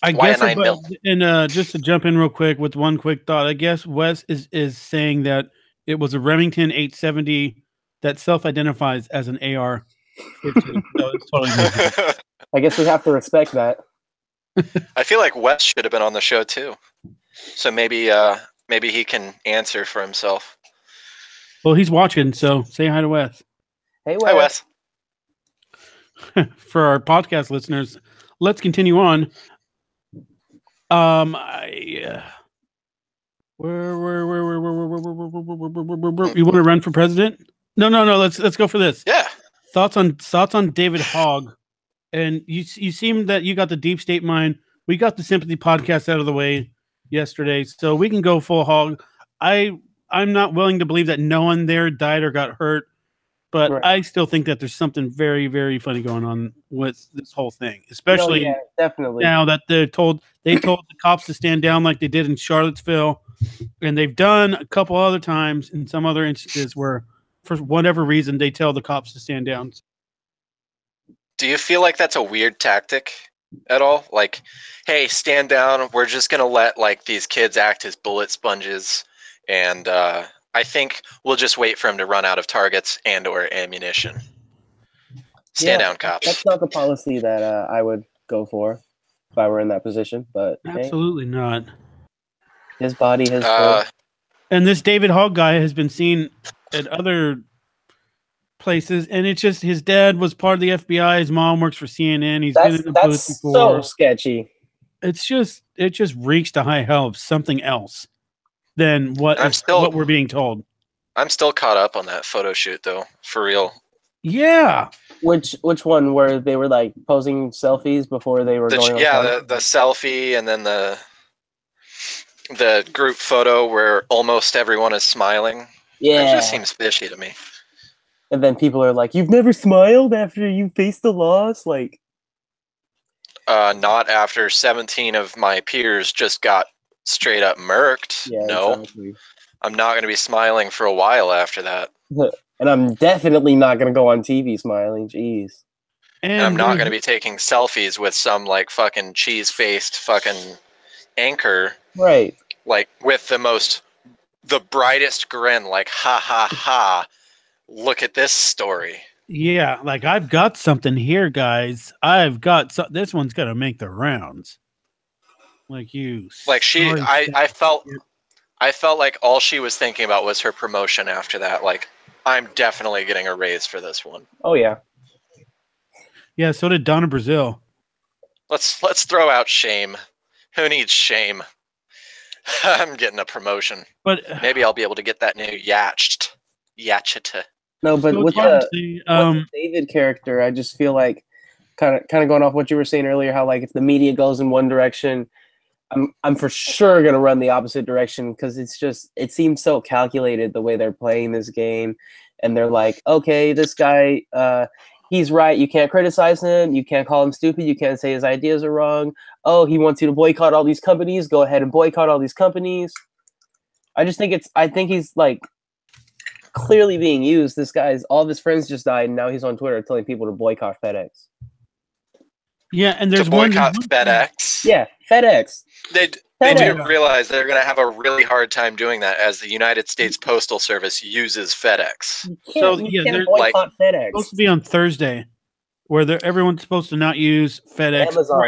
I Why guess, a 9 mil? and just to jump in real quick with one quick thought, I guess Wes is saying that it was a Remington 870 that self-identifies as an AR-15. So it's totally different. I guess we have to respect that. I feel like Wes should have been on the show too. So maybe he can answer for himself. Well, he's watching, so say hi to Wes. Hey, Hi, Wes. For our podcast listeners, let's continue on. You want to run for president? No. Let's go for this. Yeah. Thoughts on David Hogg, and you seem that you got the deep state mind. We got the sympathy podcast out of the way yesterday, so we can go full hog. I'm not willing to believe that no one there died or got hurt, but Right. I still think that there's something very, very funny going on with this whole thing, especially definitely. now that they told the cops to stand down like they did in Charlottesville, and they've done a couple other times in some other instances where, for whatever reason, they tell the cops to stand down. Do you feel like that's a weird tactic at all? Like, hey, stand down. We're just gonna let these kids act as bullet sponges, and I think we'll just wait for him to run out of targets and or ammunition. Stand down, cops. That's not the policy that I would go for if I were in that position. But Absolutely not. His body, his soul. And this David Hogg guy has been seen at other places, and it's just his dad was part of the FBI. His mom works for CNN. He's been in the booth before. So sketchy. It just reeks to high hell of something else than what we're being told. I'm still caught up on that photo shoot, though, for real. Yeah. Which one where they were posing selfies before they were going? Yeah, the selfie, and then the group photo where almost everyone is smiling. Yeah, it just seems fishy to me. And then people are like, "You've never smiled after you faced the loss?" Not after 17 of my peers just got straight up murked. Yeah, no, exactly. I'm not going to be smiling for a while after that. And I'm definitely not going to go on TV smiling. Jeez. And I'm not going to be taking selfies with some fucking cheese-faced fucking anchor. Right. With the brightest grin, ha ha ha. Look at this story. Yeah, I've got something here, guys. This one's going to make the rounds. I felt like all she was thinking about was her promotion after that. I'm definitely getting a raise for this one. Oh yeah. Yeah, so did Donna Brazil. Let's throw out shame. Who needs shame? I'm getting a promotion. But maybe I'll be able to get that new Yachita. No, but so with the David character, I just feel like kind of going off what you were saying earlier, how if the media goes in one direction, I'm for sure gonna run the opposite direction, because it seems so calculated the way they're playing this game, and they're like, okay, this guy, he's right. You can't criticize him. You can't call him stupid. You can't say his ideas are wrong. Oh, he wants you to boycott all these companies. Go ahead and boycott all these companies. I think he's clearly being used. This guy's, all of his friends just died, and now he's on Twitter telling people to boycott FedEx. Yeah, and there's boycott FedEx. Yeah, FedEx. They do realize they're going to have a really hard time doing that, as the United States Postal Service uses FedEx. They're boycott FedEx. Supposed to be on Thursday, where everyone's supposed to not use FedEx. Amazon.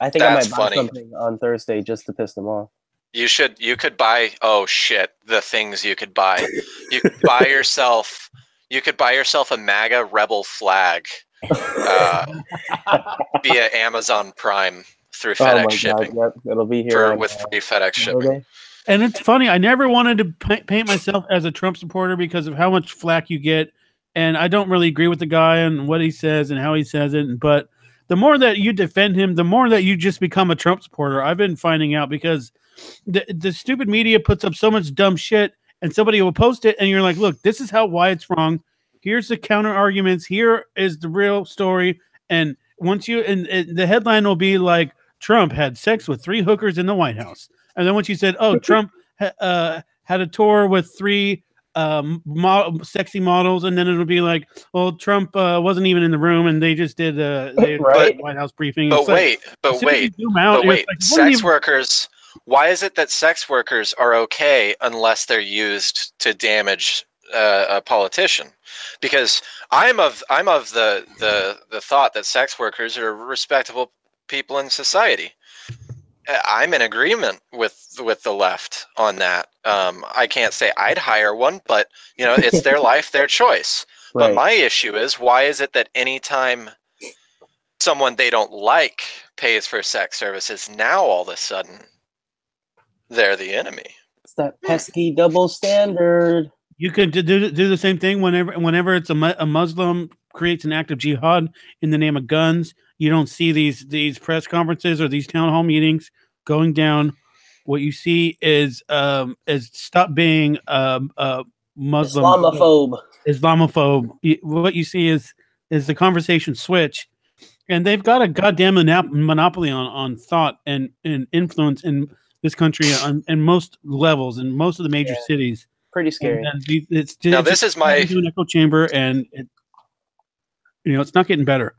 I think I might buy something on Thursday just to piss them off. You could buy. Oh shit! The things you could buy. You could buy yourself. You could buy yourself a MAGA rebel flag via Amazon Prime through Oh FedEx my shipping God! Yep, it'll be here with free FedEx shipping. Saturday. And it's funny. I never wanted to paint myself as a Trump supporter because of how much flack you get, and I don't really agree with the guy and what he says and how he says it. But the more that you defend him, the more that you just become a Trump supporter. I've been finding out because the stupid media puts up so much dumb shit, and somebody will post it, and you're like, "Look, this is why it's wrong. Here's the counter arguments. Here is the real story." And once you and the headline will be like, "Trump had sex with 3 hookers in the White House." And then once you said, "Oh, Trump had a tour with 3 sexy models," and then it'll be like, "Well, Trump wasn't even in the room, and they just did Right. White House briefing." But It's like, but as soon as you wait, zoom out, but it's wait. like, Sex workers. Why is it that sex workers are okay unless they're used to damage a politician? Because I'm of the thought that sex workers are respectable people in society. I'm in agreement with the left on that. I can't say I'd hire one, but it's their life, their choice. But Right. my issue is, why is it that anytime someone they don't like pays for sex services, now all of a sudden they're the enemy? It's that pesky double standard. You could do the same thing whenever it's a Muslim creates an act of jihad in the name of guns. You don't see these press conferences or these town hall meetings going down. What you see is stop being Muslim Islamophobe. What you see is the conversation switch, and they've got a goddamn monopoly on thought and influence in this country on most levels in most of the major cities. Pretty scary. And it's Now this is my an echo chamber, and it's not getting better.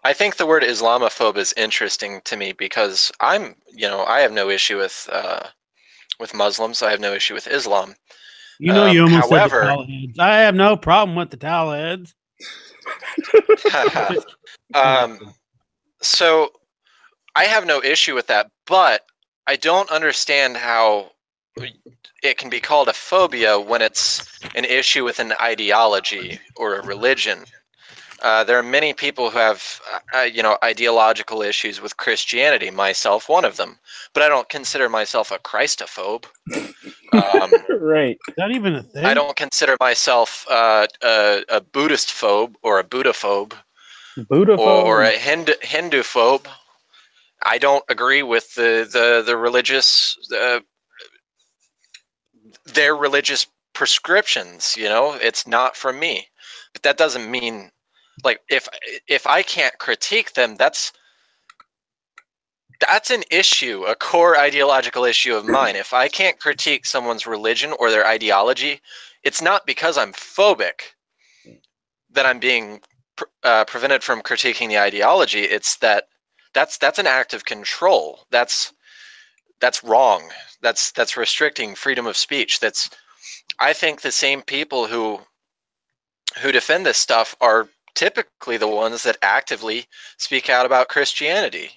I think the word Islamophobe is interesting to me because I have no issue with Muslims. I have no issue with Islam. You almost however, said the towel heads. I have no problem with the towel heads. So I have no issue with that, but I don't understand how it can be called a phobia when it's an issue with an ideology or a religion. There are many people who have, ideological issues with Christianity, myself one of them, but I don't consider myself a Christophobe. Right. Not even a thing. I don't consider myself a Buddhist phobe or a Buddha-phobe. Or a Hindu phobe. I don't agree with the religious their religious prescriptions. It's not for me. But that doesn't mean, like, if I can't critique them, that's an issue, a core ideological issue of mine. If I can't critique someone's religion or their ideology, it's not because I'm phobic that I'm being prevented from critiquing the ideology. It's that's an act of control. That's wrong. That's restricting freedom of speech. I think the same people who defend this stuff are typically the ones that actively speak out about Christianity.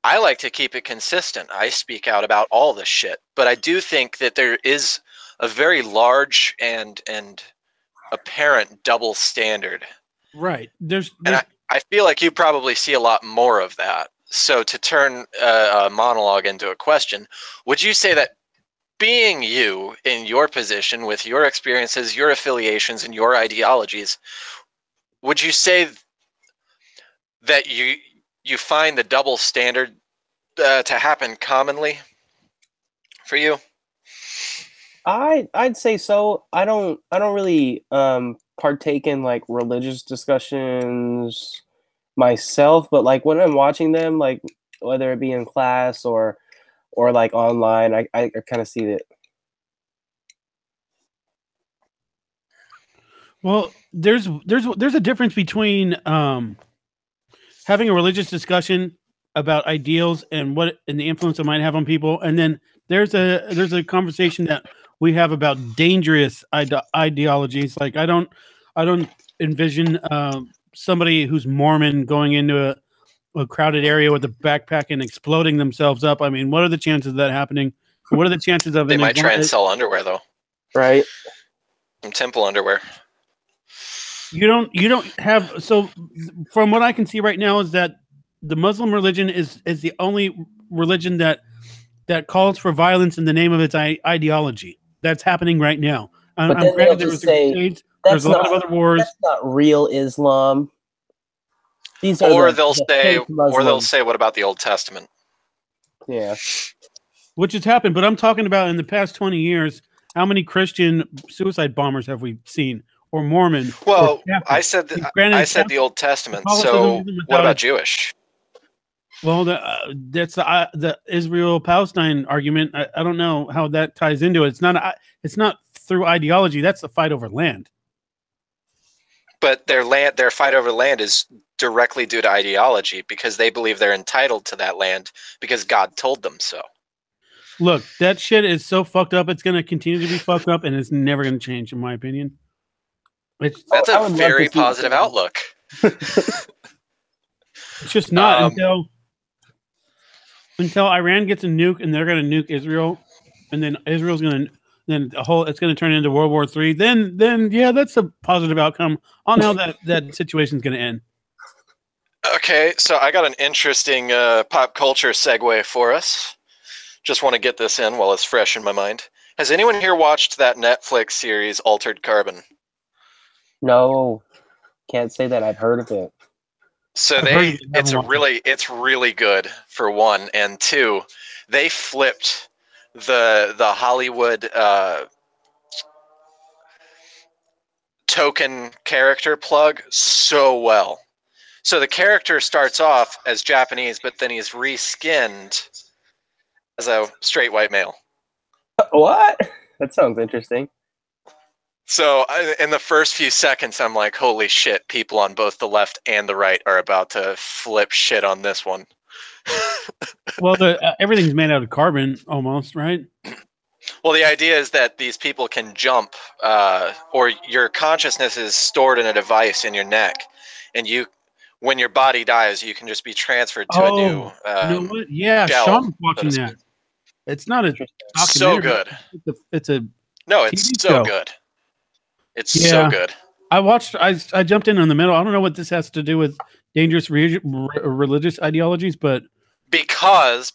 I like to keep it consistent. I speak out about all this shit, but I do think that there is a very large and apparent double standard. Right. There's And I feel like you probably see a lot more of that. So to turn a monologue into a question, would you say that being you in your position with your experiences, your affiliations, and your ideologies, would you say that you find the double standard to happen commonly for you? I'd say so. I don't really partake in like religious discussions myself, but like when I'm watching them, like whether it be in class or like online, I kind of see it. Well, there's a difference between having a religious discussion about ideals and the influence it might have on people, and then there's a conversation that we have about dangerous ideologies. Like I don't envision somebody who's Mormon going into a crowded area with a backpack and exploding themselves up. I mean, what are the chances of that happening? What are the chances of they might try and sell underwear though? Right. Some temple underwear. You don't have, so from what I can see right now is that the Muslim religion is the only religion that calls for violence in the name of its ideology. That's happening right now. But I'm then they'll granted there was just the say Crusades. There's a lot of other wars. That's not real Islam. These are Or the they'll say, fake Muslims. what about the Old Testament? Yeah. Which has happened, but I'm talking about in the past 20 years, how many Christian suicide bombers have we seen, or Mormon? Well, or I said the Old Testament. So what about Jewish? Well, that's the Israel-Palestine argument. I don't know how that ties into it. It's not through ideology. That's the fight over land. But their fight over land is directly due to ideology because they believe they're entitled to that land because God told them so. Look, that shit is so fucked up. It's going to continue to be fucked up, and it's never going to change, in my opinion. That's a very positive outlook. It's just not until Iran gets a nuke and they're going to nuke Israel, and then Israel's going to it's going to turn into World War III. Then yeah, that's a positive outcome on how that situation's going to end. Okay, so I got an interesting pop culture segue for us. Just want to get this in while it's fresh in my mind. Has anyone here watched that Netflix series Altered Carbon? No, can't say that I've heard of it. So it's really good for one, and two, they flipped the Hollywood token character plug so well. So the character starts off as Japanese, but then he's reskinned as a straight white male. What? That sounds interesting. So in the first few seconds, I'm like, holy shit, people on both the left and the right are about to flip shit on this one. Well, everything's made out of carbon almost, right? Well, the idea is that these people can jump, or your consciousness is stored in a device in your neck, and when your body dies, you can just be transferred to a new you know what? Yeah, shell, Sean's watching that. It's not a documentary. So good. It's so good. It's so good. I jumped in the middle. I don't know what this has to do with dangerous religious ideologies, but because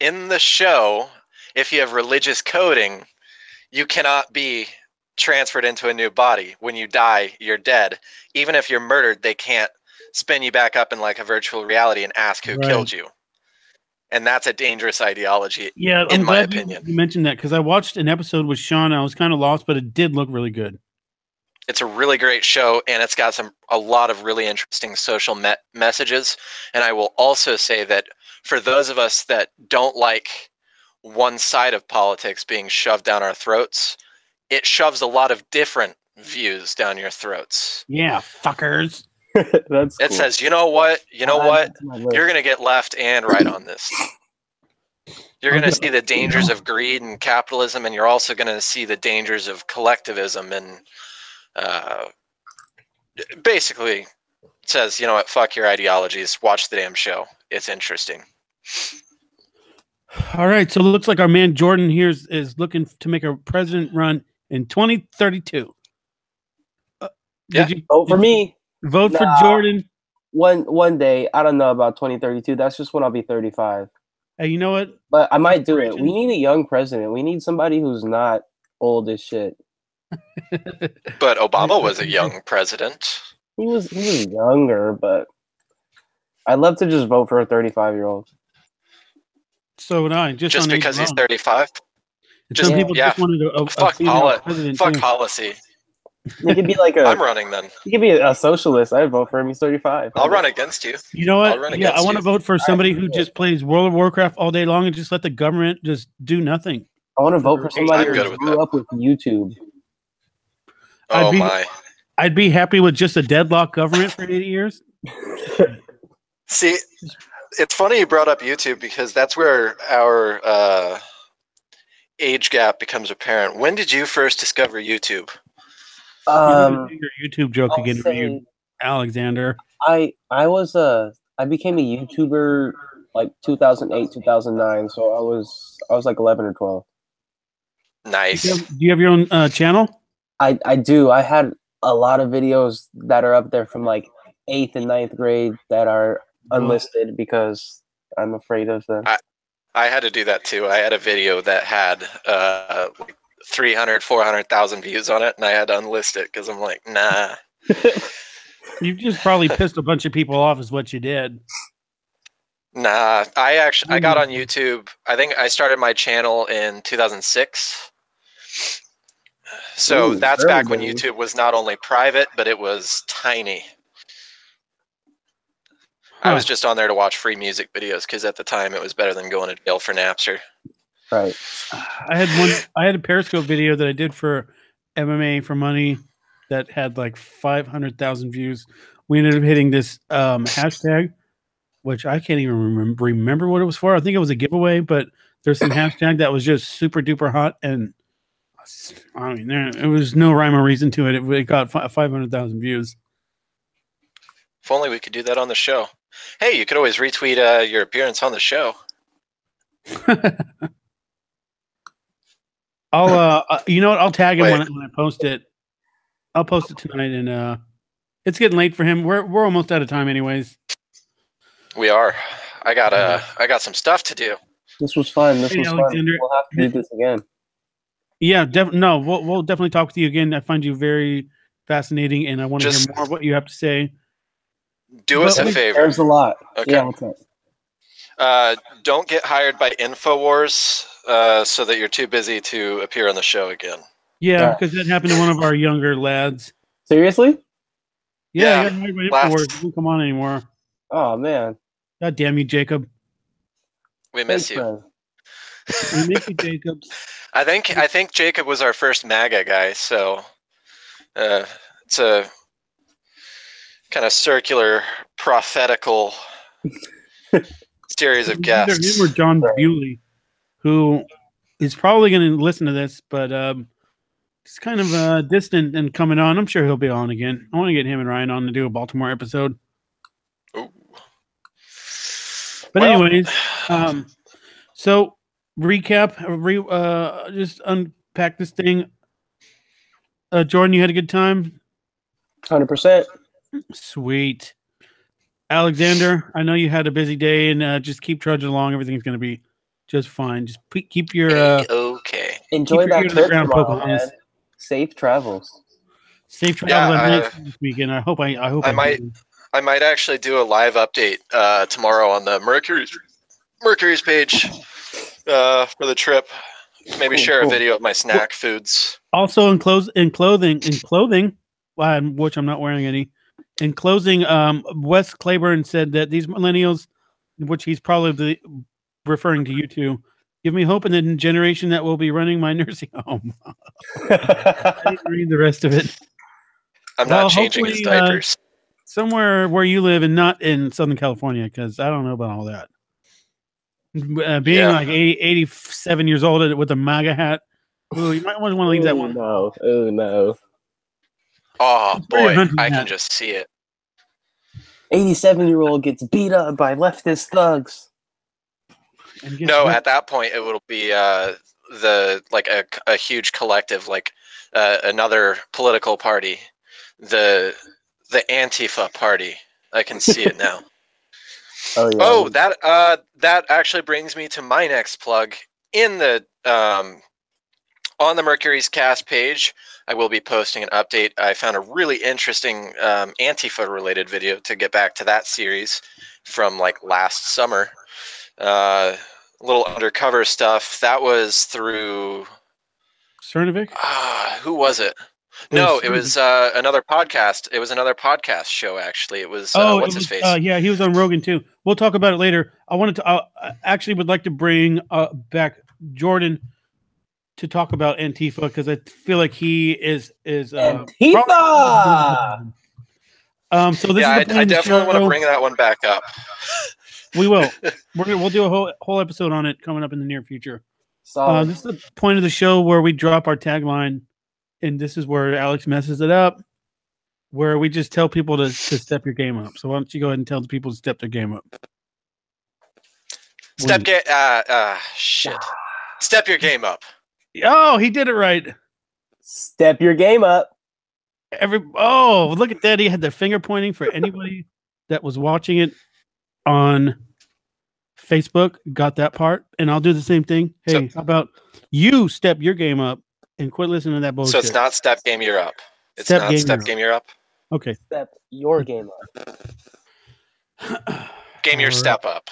in the show, if you have religious coding, you cannot be transferred into a new body. When you die, you're dead. Even if you're murdered, they can't spin you back up in like a virtual reality and ask who killed you. And that's a dangerous ideology, in my opinion. You mentioned that because I watched an episode with Sean. I was kind of lost, but it did look really good. It's a really great show, and it's got a lot of really interesting social messages. And I will also say that for those of us that don't like one side of politics being shoved down our throats, it shoves a lot of different views down your throats. Yeah, fuckers. That's it cool. Says, you know what? You're going to get left and right on this. You're going to see the dangers of greed and capitalism, and you're also going to see the dangers of collectivism. And basically, it says, you know what? Fuck your ideologies. Watch the damn show. It's interesting. All right. So it looks like our man Jordan here is looking to make a president run in 2032. Vote for me. Vote for Jordan. One day, I don't know about 2032. That's just when I'll be 35. Hey, you know what? But I might do it. We need a young president. We need somebody who's not old as shit. But Obama was a young president. He was younger, but I'd love to just vote for a 35-year-old. So would I. Just because he's 35? Some people just wanted a president. Fuck policy. He could be like I'm running then. He could be a socialist. I'd vote for him. He's 35. I'll run against you. You know what? I want to vote for somebody who just plays World of Warcraft all day long and just let the government just do nothing. I want to vote for somebody who grew up with YouTube. I'd be happy with just a deadlock government for 80 years. See, it's funny you brought up YouTube because that's where our age gap becomes apparent. When did you first discover YouTube? Your YouTube joke again for you, Alexander. I became a YouTuber like 2008, 2009. So I was like 11 or 12. Nice. Do you have your own channel? I do. I had a lot of videos that are up there from like 8th and 9th grade that are unlisted because I'm afraid of them. I had to do that too. I had a video that had like 400,000 views on it, and I had to unlist it because I'm like, nah. You just probably pissed a bunch of people off, is what you did. Nah, I got on YouTube. I think I started my channel in 2006. So that's back when YouTube was not only private, but it was tiny. I was just on there to watch free music videos because at the time it was better than going to jail for Napster. Right. I had a Periscope video that I did for MMA for money that had like 500,000 views. We ended up hitting this hashtag, which I can't even remember what it was for. I think it was a giveaway, but there's some hashtag that was just super duper hot, and I mean, there was no rhyme or reason to it. It got 500,000 views. If only we could do that on the show. Hey, you could always retweet your appearance on the show. I'll you know what? I'll tag him when I post it. I'll post it tonight, and it's getting late for him. We're almost out of time, anyways. We are. I got some stuff to do. This was fun. This was fun. We'll have to do this again. Yeah, no, we'll definitely talk with you again. I find you very fascinating, and I want to hear more of what you have to say. Do us a favor. There's a lot. Okay. Yeah, what's up? Don't get hired by InfoWars so that you're too busy to appear on the show again. Yeah, because that happened to one of our younger lads. Seriously? Yeah, I got hired by InfoWars. He didn't come on anymore. Oh, man. God damn you, Jacob. We miss you. We miss you, Jacob. I think Jacob was our first MAGA guy, so it's a kind of circular, prophetical series of guests. Either him or John Bewley, who is probably going to listen to this, but he's kind of distant and coming on. I'm sure he'll be on again. I want to get him and Ryan on to do a Baltimore episode. Ooh. But anyways, so recap, just unpack this thing. Jordan, you had a good time? 100%. Sweet. Alexander, I know you had a busy day, and just keep trudging along. Everything's going to be just fine. Just keep your okay. Enjoy that trip tomorrow, man. Safe travels. Safe travels this weekend. I hope I might actually do a live update tomorrow on the Mercury's page for the trip. Maybe share a video of my snack foods. Also in clothing, which I'm not wearing any. In closing, Wes Claiborne said that these millennials, which he's probably referring to you two, give me hope in the generation that will be running my nursing home. I didn't read the rest of it. I'm not changing his diapers. Somewhere where you live and not in Southern California, because I don't know about all that. Being like 87 years old with a MAGA hat, ooh, you might want to leave that one. No. Oh, no. Oh, boy, I can just see it. 87-year-old gets beat up by leftist thugs. No, at that point, it will be a huge collective, like another political party, the Antifa party. I can see it now. Oh, yeah. Oh, that actually brings me to my next plug. In the on the Mercury's Cast page, I will be posting an update. I found a really interesting Antifa-related video to get back to that series from like last summer. Little undercover stuff. That was through Cernovic? Who was it? No, it was another podcast. It was another podcast show, actually. It was what's his face? Yeah, he was on Rogan too. We'll talk about it later. I wanted to actually would like to bring back Jordan to talk about Antifa because I feel like he is Antifa. So this is I definitely want to bring that one back up. We will. We'll do a whole episode on it coming up in the near future. This is the point of the show where we drop our tagline, and this is where Alex messes it up, where we just tell people to step your game up. So why don't you go ahead and tell the people to step their game up? Step your game up. Oh, he did it right. Step your game up. Look at that. He had the finger pointing for anybody that was watching it. on Facebook. Got that part, and I'll do the same thing. Hey, how about you step your game up and quit listening to that bullshit? So it's not step game, you're up. It's Step not game, step you're game, you're up. Okay. Step your game up. Game your Alright. step up.